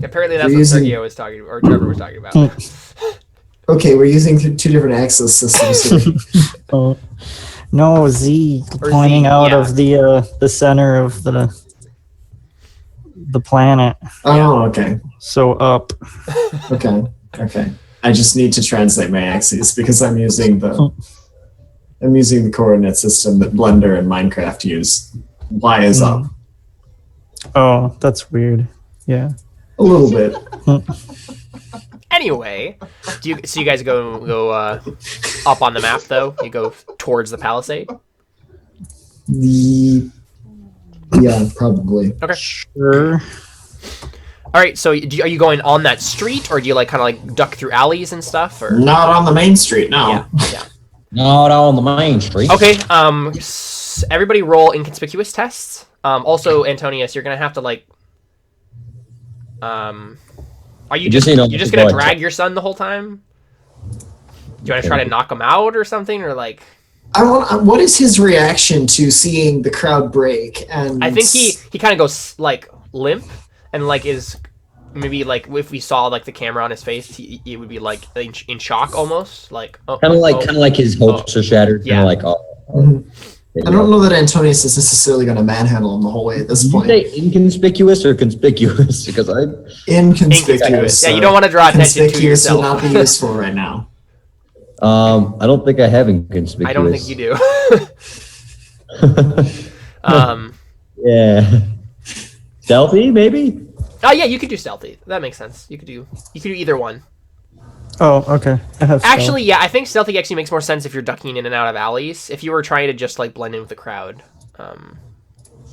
Apparently, that's We're what using- Sergio was talking about, or Trevor was talking about. Okay, we're using two different axis systems here. Oh, No, Z Or pointing Z, out yeah. of the center of the planet. Oh, okay. So up. Okay. Okay. I just need to translate my axes because I'm using the coordinate system that Blender and Minecraft use. Y is up. Oh, that's weird. Yeah. A little bit. Anyway, so you guys go up on the map though? You go towards the palisade? Yeah, probably. Okay. Sure. All right. So are you going on that street, or do you like kind of like duck through alleys and stuff? Or Not on the main street, no. yeah. Not on the main street. Okay. Everybody roll inconspicuous tests. Also, Antonius, you're gonna have to like. Are you just gonna drag your son the whole time? Do you want to try to knock him out or something, or like? What is his reaction to seeing the crowd break? And I think he kind of goes like limp and like is maybe like if we saw like the camera on his face, he would be like in shock almost, like kind of like his hopes are shattered. Yeah. Kind of like I don't know that Antonius is necessarily going to manhandle him the whole way at this point. Did you say inconspicuous or conspicuous? Because Inconspicuous. Yeah, you don't want to draw attention to Conspicuous yourself. would not be useful right now. I don't think I have inconspicuous. I don't think you do. Yeah. Stealthy, maybe? Oh yeah, you could do stealthy. That makes sense. You could do either one. Oh, okay. I have Actually, yeah, I think stealthy actually makes more sense if you're ducking in and out of alleys. If you were trying to just like blend in with the crowd,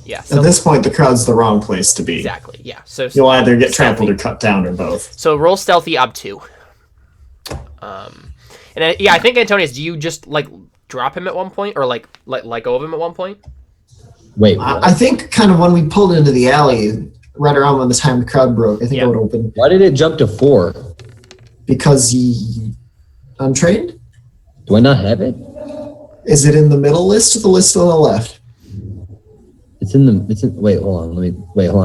yeah. At this point, the crowd's the wrong place to be. Exactly. Yeah. So You'll either get stealthy. trampled or cut down, or both. So roll stealthy up 2. And yeah, I think Antonius, do you just like drop him at one point, or like let go of him at one point? Wait. I think kind of when we pulled into the alley, right around when the time the crowd broke, I think it would open. Why did it jump to 4? Because he untrained? Do I not have it? Is it in the middle list or the list on the left? Wait, hold on.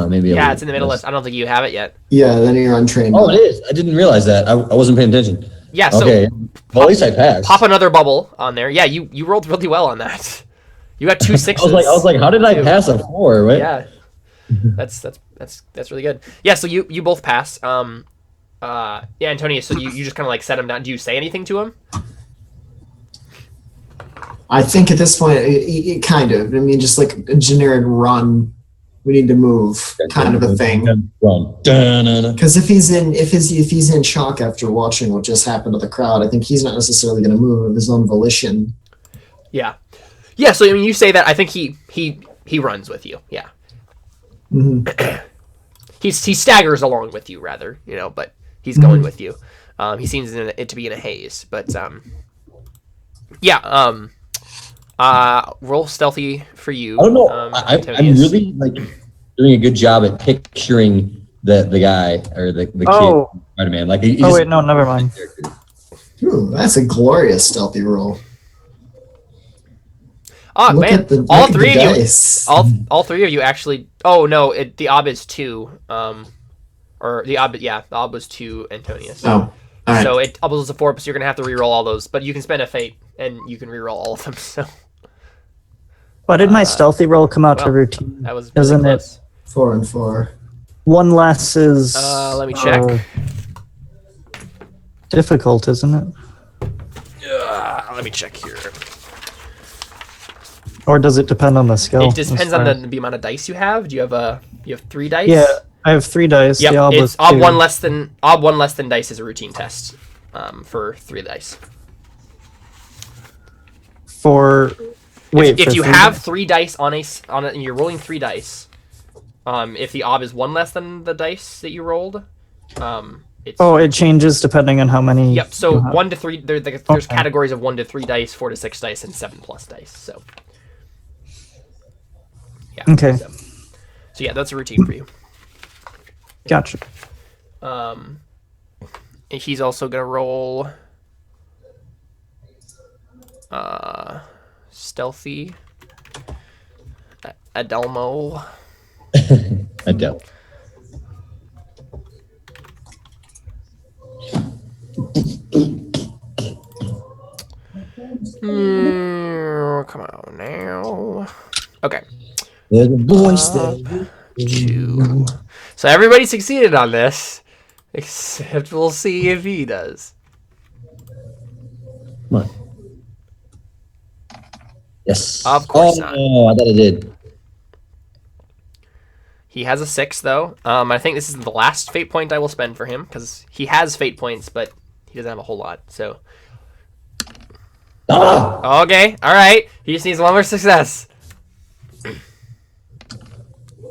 Maybe. Yeah, it's in the middle list. I don't think you have it yet. Yeah, then you're untrained. Oh, it is. I didn't realize that. I wasn't paying attention. Yeah, so okay. Well, at least I passed. Pop another bubble on there. Yeah, you rolled really well on that. You got 2 6s. I was like, how did I pass a 4? What? Yeah. That's really good. Yeah, so you both pass. Yeah, Antonius, so you just kind of like set him down. Do you say anything to him? I think at this point, it kind of. I mean, just like a generic run. We need to move, kind of a thing. Because if he's in shock after watching what just happened to the crowd, I think he's not necessarily going to move of his own volition. Yeah. Yeah. So I mean, you say that. I think he runs with you. Yeah. Mm-hmm. He staggers along with you, rather. But he's going with you. He seems it to be in a haze, but yeah. Roll stealthy for you. I don't know. I'm really like doing a good job at picturing the guy or the kid, Spider-Man. Like, wait, no, never mind. Ooh, that's a glorious stealthy roll. Oh man! All three of you. Dice. All 3 of you actually. Oh no! The ob is 2. Or the ob. Yeah, the ob was 2. Antonius. Oh. All right. So it doubles to 4, so you're gonna have to re-roll all those. But you can spend a fate, and you can re-roll all of them. So. Why did my stealthy roll come out to routine? That was really Isn't close. it? 4 and 4. 1 less is. Let me check. Difficult, isn't it? Let me check here. Or does it depend on the skill? It depends on the amount of dice you have. Do you have 3 dice? Yeah, I have 3 dice. Yep, The ob it's was ob 2. one less than dice is a routine test. For 3 dice. For wait, if for you 3 have dice? 3 dice on a, you're rolling 3 dice. If the ob is 1 less than the dice that you rolled, it's. Oh, it changes depending on how many. Yep. So you have. 1 to 3. There's categories of 1 to 3 dice, 4 to 6 dice, and 7+ dice. So. Yeah. Okay. So yeah, that's a routine for you. Gotcha. And he's also gonna roll. Stealthy. Adelmo. Adele. Come on now. Okay. There's a voice there. 2. So everybody succeeded on this, except we'll see if he does. Come on. Yes. Of course not. Oh, I thought I did. He has a 6, though. I think this is the last fate point I will spend for him, because he has fate points, but he doesn't have a whole lot, so... Ah! Okay, alright. He just needs one more success.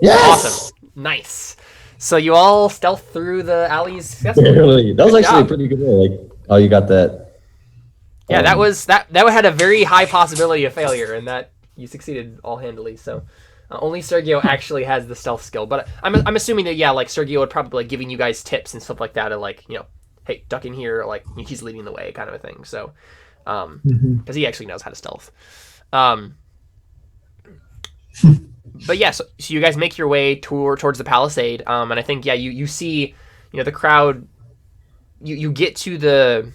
Yes! Awesome. Nice. So you all stealth through the alleys successfully. Barely. That was Good actually job. a pretty good roll. Like, oh, you got that. Yeah, that had a very high possibility of failure, and that you succeeded all handily. So only Sergio actually has the stealth skill, but I'm assuming that like Sergio would probably like giving you guys tips and stuff like that, of like hey, duck in here, like he's leading the way, kind of a thing. So because he actually knows how to stealth. But yeah, so you guys make your way towards the palisade, and I think you see the crowd. You get to the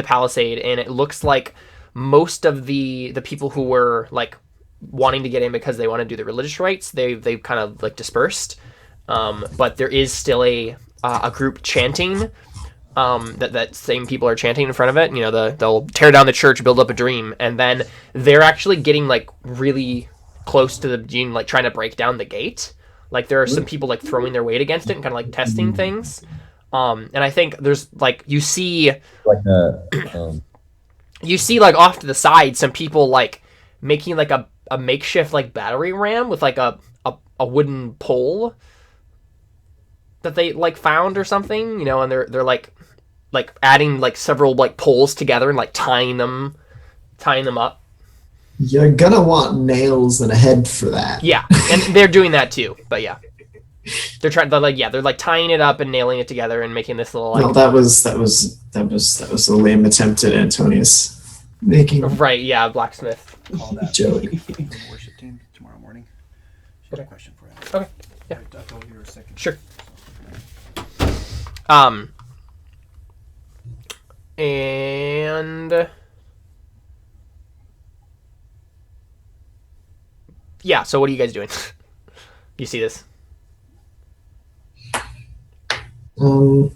palisade, and it looks like most of the people who were like wanting to get in because they want to do the religious rites, they've kind of like dispersed, but there is still a group chanting, that same people are chanting in front of it. They'll tear down the church, build up a dream, and then they're actually getting like really close to the gene, like trying to break down the gate. Like there are some people like throwing their weight against it and kind of like testing things. And I think there's like you see like off to the side some people like making like a makeshift like battery ram with like a wooden pole that they like found or something, and they're like adding like several like poles together and like tying them up. You're gonna want nails and a head for that. Yeah, and they're doing that too. But yeah, they're tying it up and nailing it together and making this little. Like, No, that was a lame attempt at Antonius making. Right? Yeah, blacksmith. Call that Joke. the worship team tomorrow morning. She's got a question for you. Okay. Yeah. I told you a second. Sure. And yeah, so what are you guys doing? You see this? Well,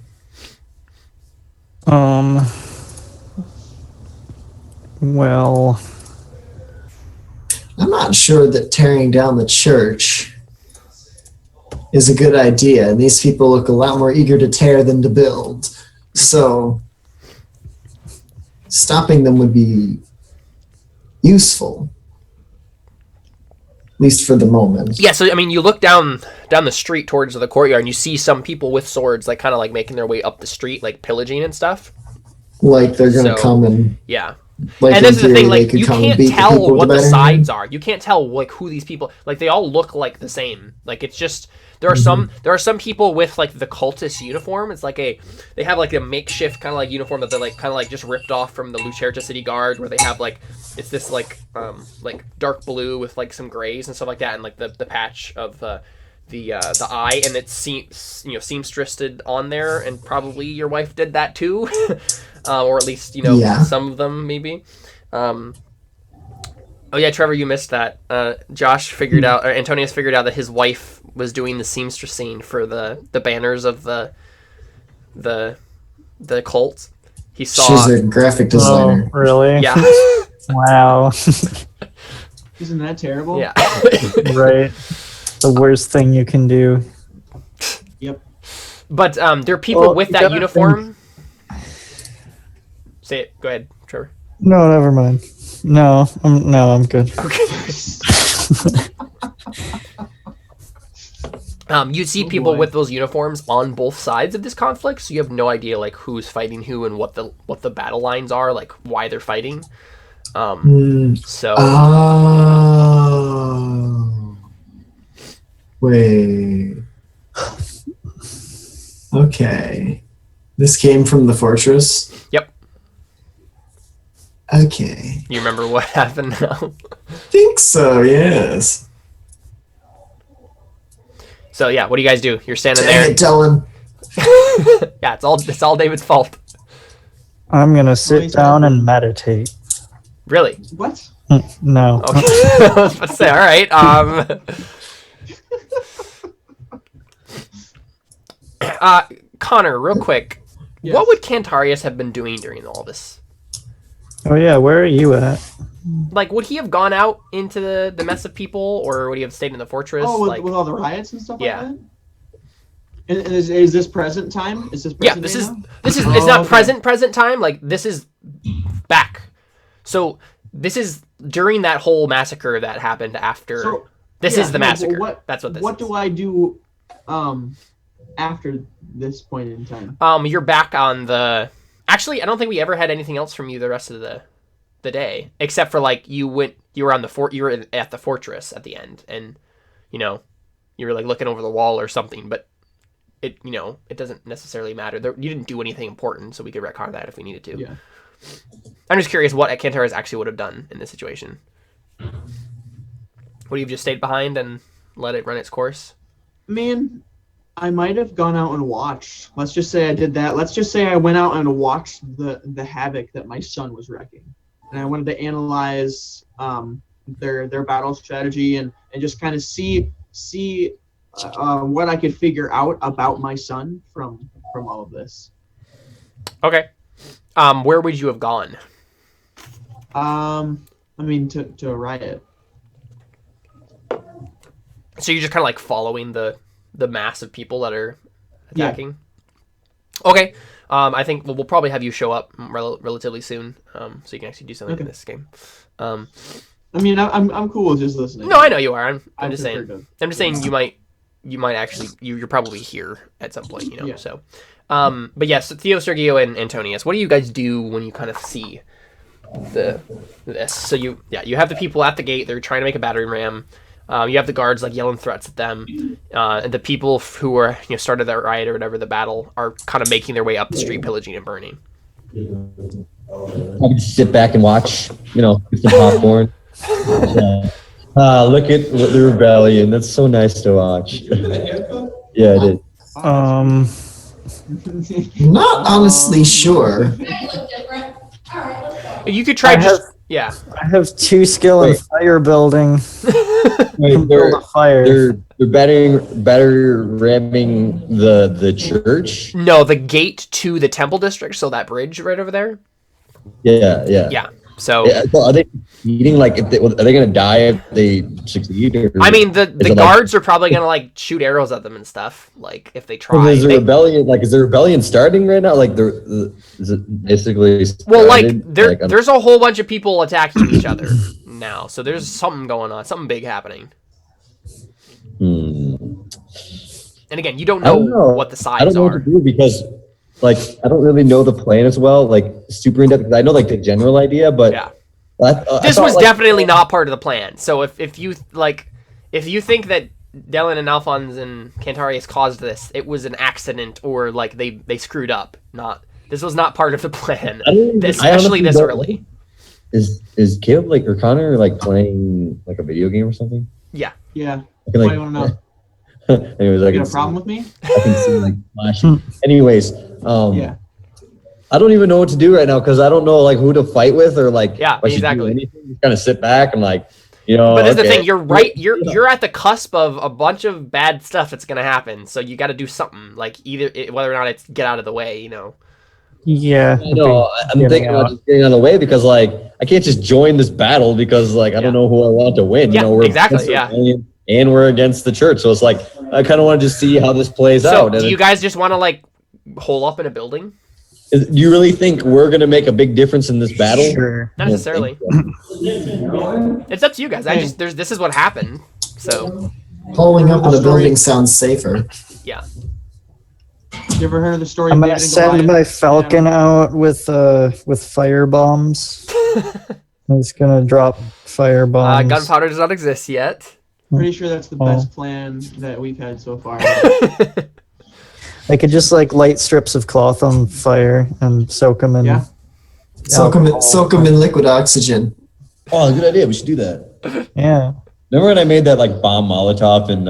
I'm not sure that tearing down the church is a good idea, and these people look a lot more eager to tear than to build. So stopping them would be useful, at least for the moment. Yeah, so I mean, you look down the street towards the courtyard, and you see some people with swords, like kind of like making their way up the street, like pillaging and stuff. Like they're gonna come and yeah. like And this is the theory, thing, they like could you come and can't beat tell people what with the a sides are. You can't tell like who these people, like they all look like the same. Like it's just there are some people with like the cultist uniform. It's like they have like a makeshift kind of like uniform that they're like kind of like just ripped off from the Lucerta City Guard, where they have like it's this like dark blue with like some grays and stuff like that, and like the patch of the eye, and it's seamstressed on there, and probably your wife did that too. Or at least some of them maybe. Oh yeah, Trevor, you missed that. Josh figured out, or Antonius figured out that his wife was doing the seamstressing for the banners of the cult. He saw. She's a graphic designer. Oh, really? Yeah. Wow. Isn't that terrible? Yeah. Right. The worst thing you can do. Yep. But there are people with you that gotta uniform. Say it. Go ahead, Trevor. No, never mind. No, I'm good. Okay. You see people with those uniforms on both sides of this conflict, so you have no idea like who's fighting who and what the battle lines are, like why they're fighting. So. Oh. Wait. Okay. This came from the fortress? Yep. Okay. You remember what happened now? Think so, yes. So yeah, what do you guys do? You're standing Dang there. it, Dylan. Yeah, it's all David's fault. I'm gonna sit down and meditate. Really? What? No. Okay. I was about to say, all right. Connor, real quick, Yes. what would Cantarius have been doing during all this? Oh yeah, where are you at? Like, would he have gone out into the mess of people, or would he have stayed in the fortress? Oh, with, like, with all the riots and stuff Yeah. like that? And is this present time? Is this yeah, present this day is now? this is Oh, it's not okay. present time. Like, this is back. So this is during that whole massacre that happened after. So, this yeah, is the no, but massacre. That's what this What is. do I do after this point in time? You're back on the. Actually, I don't think we ever had anything else from you the rest of the day, except for like you were on the you were at the fortress at the end, and you were like looking over the wall or something. But it it doesn't necessarily matter. You didn't do anything important, so we could retcon that if we needed to. Yeah. I'm just curious what Cantarius actually would have done in this situation. Would he have just stayed behind and let it run its course? Man, I might have gone out and watched. Let's just say I did that. Let's just say I went out and watched the havoc that my son was wrecking, and I wanted to analyze their battle strategy and just kind of see what I could figure out about my son from all of this. Okay. Where would you have gone? I mean to a riot. So you're just kind of like following the mass of people that are attacking? Yeah. Okay. I think we'll probably have you show up relatively soon, so you can actually do something in this game. I mean, I'm cool with just listening. No, I know you are. I'm just saying. to- I'm just saying you might actually you're probably here at some point, Yeah. So, but yes, Theo, Sergio, and Antonius, what do you guys do when you kind of see this? So you have the people at the gate. They're trying to make a battering ram. You have the guards like yelling threats at them, and the people who were started that riot or whatever the battle are kind of making their way up the street, pillaging and burning. I can just sit back and watch, with some popcorn. Look at the rebellion. That's so nice to watch. Yeah, it is. Not honestly sure. You could try yeah. I have 2 skill in fire building. Wait, Build a fire. they're better ramming the church. No, the gate to the temple district. So that bridge right over there. Yeah. Yeah. So Are they eating? Like, are they gonna die if they succeed? Or I mean, the it guards are probably gonna like shoot arrows at them and stuff. Like if they try. Is the rebellion is the rebellion starting right now? Like, is it basically? Well, like started? there's a whole bunch of people attacking each other now. So there's something going on, something big happening. And again, you don't know what the sides I don't know are. what to do because, like, I don't really know the plan as well. Like, super in depth. I know like the general idea, but Yeah. This This was definitely not part of the plan. So if you think that Dylan and Alphonse and Cantarius caused this, it was an accident or like they screwed up. This was not part of the plan, especially this early. Is Caleb or Connor playing like a video game or something? Yeah. I can, Why do you want to know? Anyways, You got a problem with me? I can see flashing. Anyways, Yeah. I don't even know what to do right now because I don't know who to fight with or Yeah, if I should do exactly. anything. Just kind of sit back and But this is the okay. thing, you're right. You're at the cusp of a bunch of bad stuff that's gonna happen. So you got to do something. Like whether or not it's get out of the way. Yeah. I know. I'm thinking about just getting out of the way because I can't just join this battle because I don't know who I want to win. Yeah, we're exactly, against the yeah. rebellion and we're against the church, so it's I kind of want to just see how this plays So out. do And you guys just want to hole up in a building? do you really think we're gonna make a big difference in this battle? Sure. Not necessarily. It's up to you guys. This is what happened. So Holding up in a building sounds safer. yeah. You ever heard of the story? I'm of gonna David and send Goliath? my Falcon out with fire bombs. He's gonna drop fire bombs. Gunpowder does not exist yet. Pretty sure that's the best plan that we've had so far. I could just light strips of cloth on fire and soak them in. Yeah. Soak them in liquid oxygen. Oh, good idea. We should do that. Yeah. Remember when I made that bomb Molotov and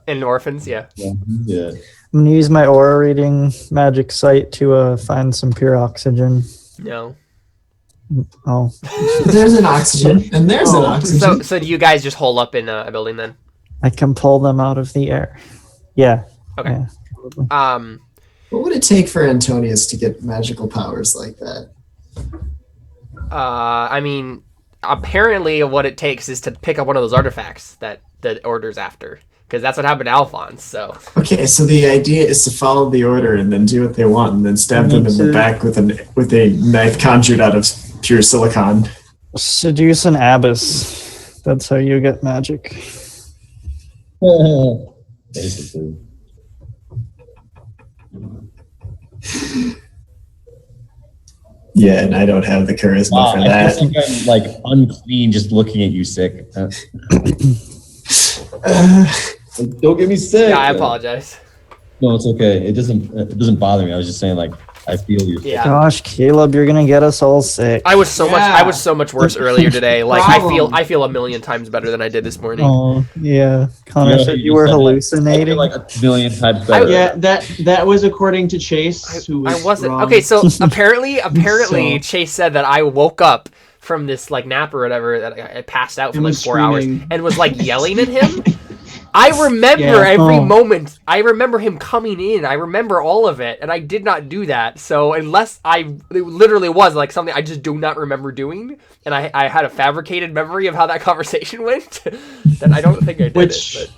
In orphans, yeah. yeah. I'm gonna use my aura reading magic sight to find some pure oxygen. No. Oh, There's an oxygen, and there's an oxygen. So do you guys just hole up in a building then? I can pull them out of the air. Yeah. Okay. Yeah. What would it take for Antonius to get magical powers like that? I mean, apparently what it takes is to pick up one of those artifacts that the order's after. Because that's what happened to Alphonse, so... Okay, so the idea is to follow the order and then do what they want and then stab them in the back with a knife conjured out of pure silicon. Seduce an abbess. That's how you get magic. Basically. Yeah, and I don't have the charisma for I that. feel like I'm like unclean just looking at you sick. Don't get me sick. Yeah, I apologize. No, it's okay. It doesn't bother me. I was just saying, like, I feel you. Yeah. Gosh, Caleb, you're gonna get us all sick. I was so much worse earlier today. Like I feel a million times better than I did this morning. Oh, yeah. Connor said you were hallucinating. I feel like a million times better. Yeah, that was according to Chase, who was I wasn't. wrong. Okay, so apparently So- Chase said that I woke up from this like nap or whatever that I passed out for And like was 4 hours screaming. and was like yelling at him. I remember Yeah. every Oh. moment. I remember him coming in. I remember all of it, and I did not do that. So unless it literally was like something I just do not remember doing, and I had a fabricated memory of how that conversation went, then I don't think I did it.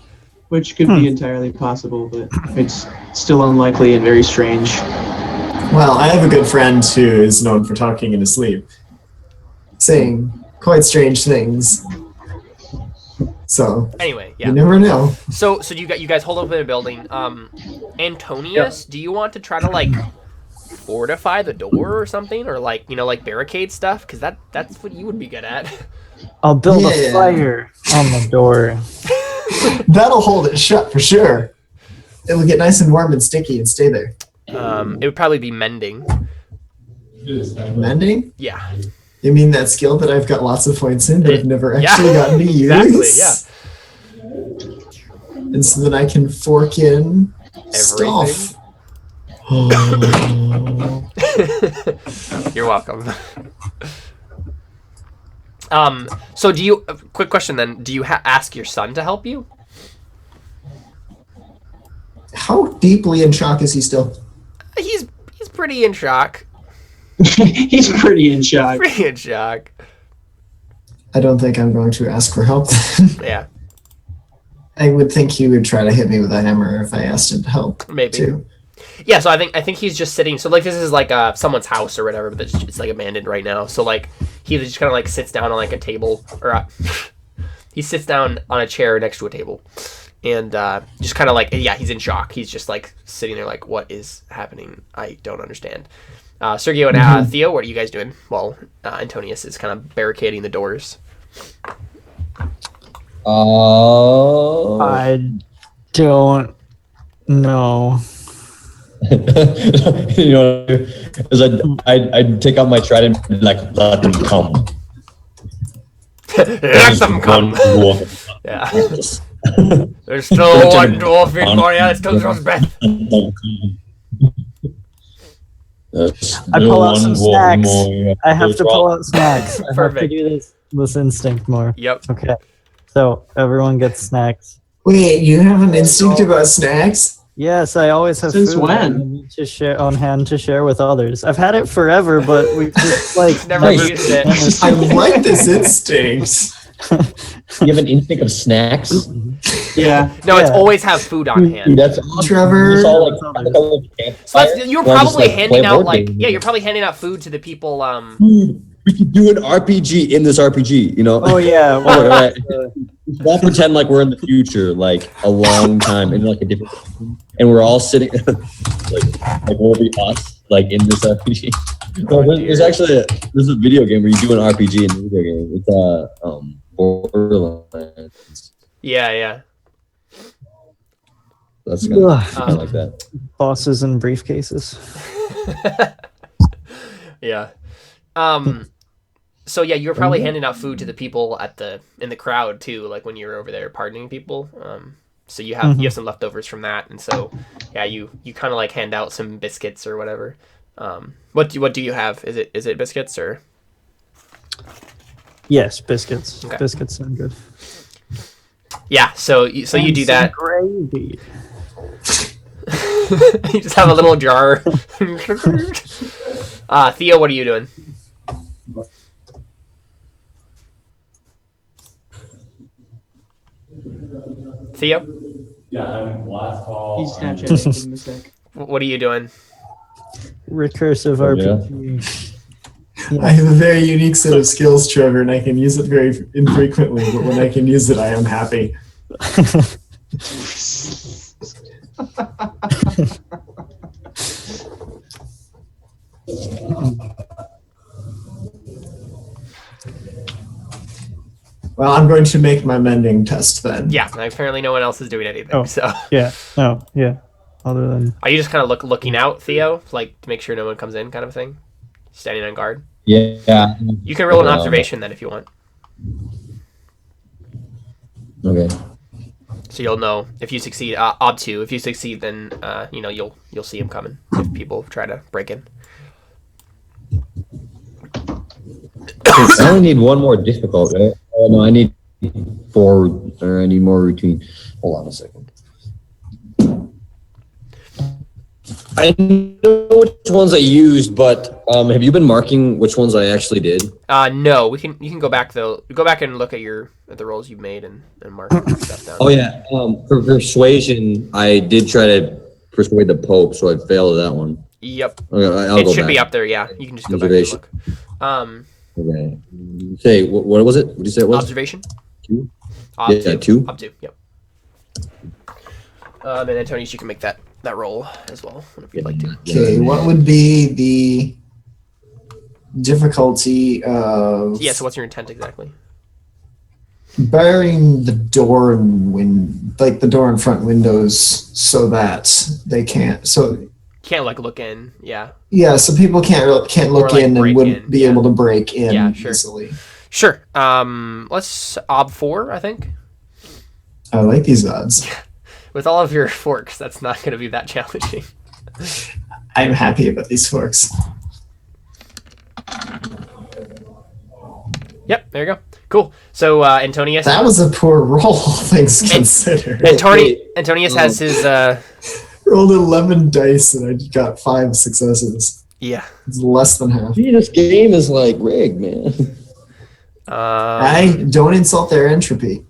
Which could be entirely possible, but it's still unlikely and very strange. Well, I have a good friend who is known for talking in his sleep, saying quite strange things. So But anyway, you yeah. never know. So you guys hold up in a building. Antonius, do you want to try to like fortify the door or something, or like like barricade stuff? Because that's what you would be good at. I'll build Yeah. a fire on the door. That'll hold it shut for sure. It'll get nice and warm and sticky and stay there. It would probably be mending. Mending? Yeah. You mean that skill that I've got lots of points in, but I've never Yeah. actually gotten to use? Exactly, yeah. And so then I can fork in stuff. Oh. You're welcome. So do you? Quick question then. Do you ask your son to help you? How deeply in shock is he still? He's pretty in shock. He's pretty in shock. Pretty in shock. I don't think I'm going to ask for help then. Yeah. I would think he would try to hit me with a hammer if I asked him to help. Maybe. Too. Yeah, so I think he's just sitting. So like this is like someone's house or whatever, but it's like abandoned right now. So like he just kind of like sits down on like a table, or he sits down on a chair next to a table, and just kind of like he's in shock. He's just like sitting there like, what is happening? I don't understand. Sergio and Theo, what are you guys doing? Well, Antonius is kind of barricading the doors. I don't know. You know, is I'd take out my trident and like let them come. Let them come. Yeah. There's still one dwarf in Moria that still draws breath. I pull out some snacks. I have to pull out snacks. I have to Perfect. do this instinct more. Yep. Okay. So everyone gets snacks. Wait, you have an instinct about snacks? Yes, I always have Since food when? to share on hand to share with others. I've had it forever, but we've just like Never used it. I like this instinct. You have an instinct of snacks? Yeah. No, it's Yeah. always have food on hand. Dude, that's awesome. Trevor. It's all like a little So campfire. that's, you're Well, just, probably like, handing play a out board like game. you're probably handing out food to the people. Dude, we could do an RPG in this RPG, you know? Oh yeah. All Well, right. We'll pretend like we're in the future, like a long time, in like a different, and we're all sitting, like we'll be us, like in this RPG. No, there's actually there's a video game where you do an RPG in the video game. It's Borderlands. Yeah. That's kind Ugh. of I like that. bosses and briefcases. Yeah. So yeah, you were probably handing out food to the people in the crowd too, like when you were over there pardoning people. So you have some leftovers from that, and so yeah, you kind of like hand out some biscuits or whatever. What do you have? Is it biscuits or? Yes, biscuits. Okay. Biscuits sound good. Yeah, so you do that. Gravy. You just have a little jar. Theo, what are you doing? Theo, He's Snapchatting. Give him a sec. what are you doing? Recursive RPG. I have a very unique set of skills, Trevor, and I can use it very infrequently, but when I can use it, I am happy. Well, I'm going to make my mending test then. Yeah, apparently no one else is doing anything. Oh. So, Yeah. No. Yeah. Other than are you just kind of looking out, Theo, like to make sure no one comes in, kind of thing, standing on guard? Yeah. You can roll an observation then if you want, Okay. so you'll know if you succeed. Ob 2. If you succeed, then you'll see him coming if people try to break in. I only need one more difficult, right? Oh, no, I need 4, or I need more routine. Hold on a second. I know which ones I used, but have you been marking which ones I actually did? No, you can go back though. Go back and look at the rolls you've made and mark stuff down. Oh yeah, for persuasion, I did try to persuade the Pope, so I failed at that one. Yep. Okay, I'll It go should back. be up there. Yeah, you can just go back and look. Okay. Say what was it? What did you say it was? Observation. 2? Ob Yeah, 2. 2. Ob 2. Yep. And Antonius, you can make that roll as well if you'd like to. Okay, what would be the difficulty of Yeah. So what's your intent exactly? barring the door and like the door and front windows so that they can't? So Can't look in. Yeah. yeah, so people can't look like, in break and wouldn't in, be yeah. able to break in Yeah, sure. easily. Sure. Let's Ob 4. I think I like these odds. with all of your forks, that's not going to be that challenging. I'm happy about these forks. Yep. There you go. Cool. So Antonius. That was a poor roll, things considered. Antonius has his. Rolled 11 dice and I got 5 successes. Yeah. It's less than half. Gee, this game is like rigged, man. I don't insult their entropy.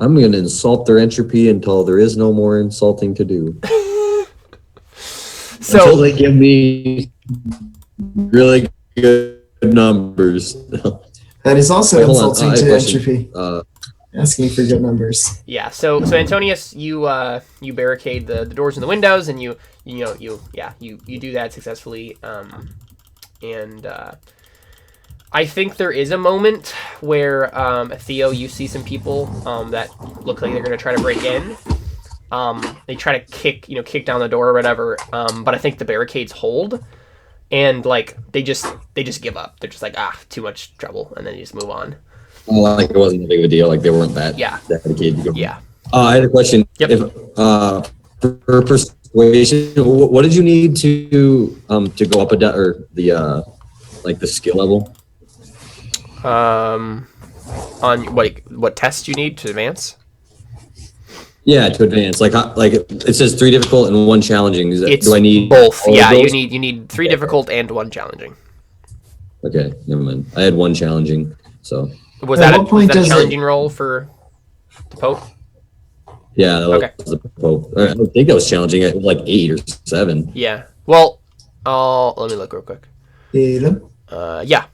I'm going to insult their entropy until there is no more insulting to do. Until So they give me really good numbers. That is also Wait, hold on. insulting I have a to question. entropy. Asking for good numbers. yeah. So Antonius, you barricade the doors and the windows, and you do that successfully. And I think there is a moment where Theo, you see some people that look like they're gonna try to break in. They try to kick down the door or whatever. But I think the barricades hold, and like they just give up. They're just like, too much trouble, and then you just move on. Like it wasn't a big of a deal. Like they weren't that Yeah. dedicated. To go. Yeah. I had a question. Yep. If for persuasion, what did you need to go up or the like the skill level? On what test you need to advance? Yeah, to advance. Like it says 3 difficult and 1 challenging. It's do I need both? all of Yeah, those? you need 3 difficult and 1 challenging. Okay, never mind. I had 1 challenging, so Was At that what point a does it- challenging roll for the Pope? yeah, that Okay. was the Pope. I don't think that was challenging. It was like 8 or 7. Yeah. Well, let me look real quick. Adam? Yeah.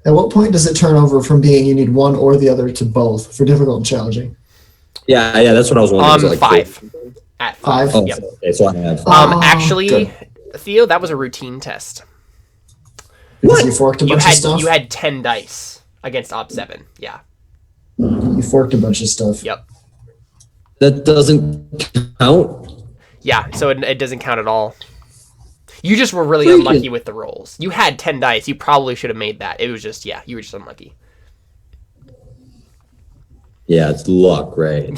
At what point does it turn over from being you need one or the other to both for difficult and challenging? Yeah, that's what I was wondering. Was it like 5. At 5. Five? Oh, Yep. okay, so I have. Actually, good. Theo, that was a routine test. Because you forked a bunch of stuff? You had 10 dice against Op 7. Yeah. You forked a bunch of stuff. Yep. That doesn't count. Yeah, so it doesn't count at all. You just were really Freaking- unlucky with the rolls. You had 10 dice. You probably should have made that. It was just, you were just unlucky. Yeah, it's luck, right?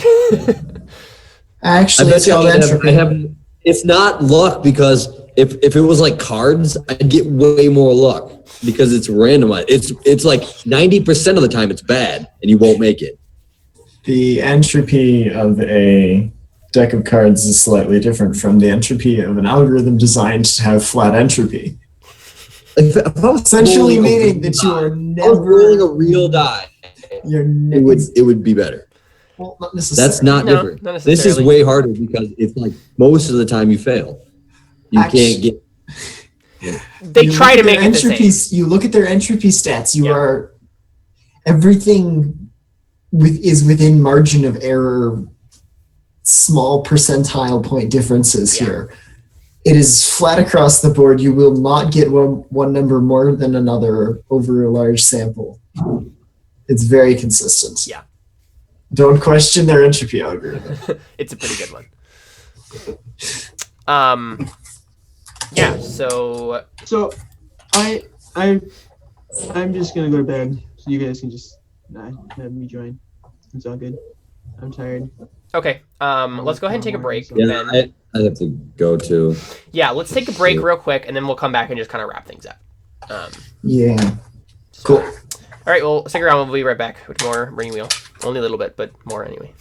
Actually, it's called entropy. It's not luck because if it was like cards, I'd get way more luck. because it's randomized. It's like 90% of the time it's bad and you won't make it. The entropy of a deck of cards is slightly different from the entropy of an algorithm designed to have flat entropy. If I was Essentially rolling a meaning real that you die- are if I was never rolling a real die. You're It would be better. well, not necessarily. That's not No, different. not This is necessarily. way harder because it's like most of the time you fail. You can't get. They You try look to at make their it the same. entropy. You look at their entropy stats. You Yeah. are everything is within margin of error. Small percentile point differences Yeah. here. It is flat across the board. You will not get one number more than another over a large sample. It's very consistent. Yeah. Don't question their entropy algorithm. It's a pretty good one. Yeah. So I'm just gonna go to bed, so you guys can just have me join. It's all good. I'm tired. okay. Let's go ahead and take a break. Yeah, and I have to go to. yeah, let's take a break real quick, and then we'll come back and just kind of wrap things up. Yeah. So- Cool. All right. Well, stick around. We'll be right back with more Brain Wheel. Only a little bit, but more anyway.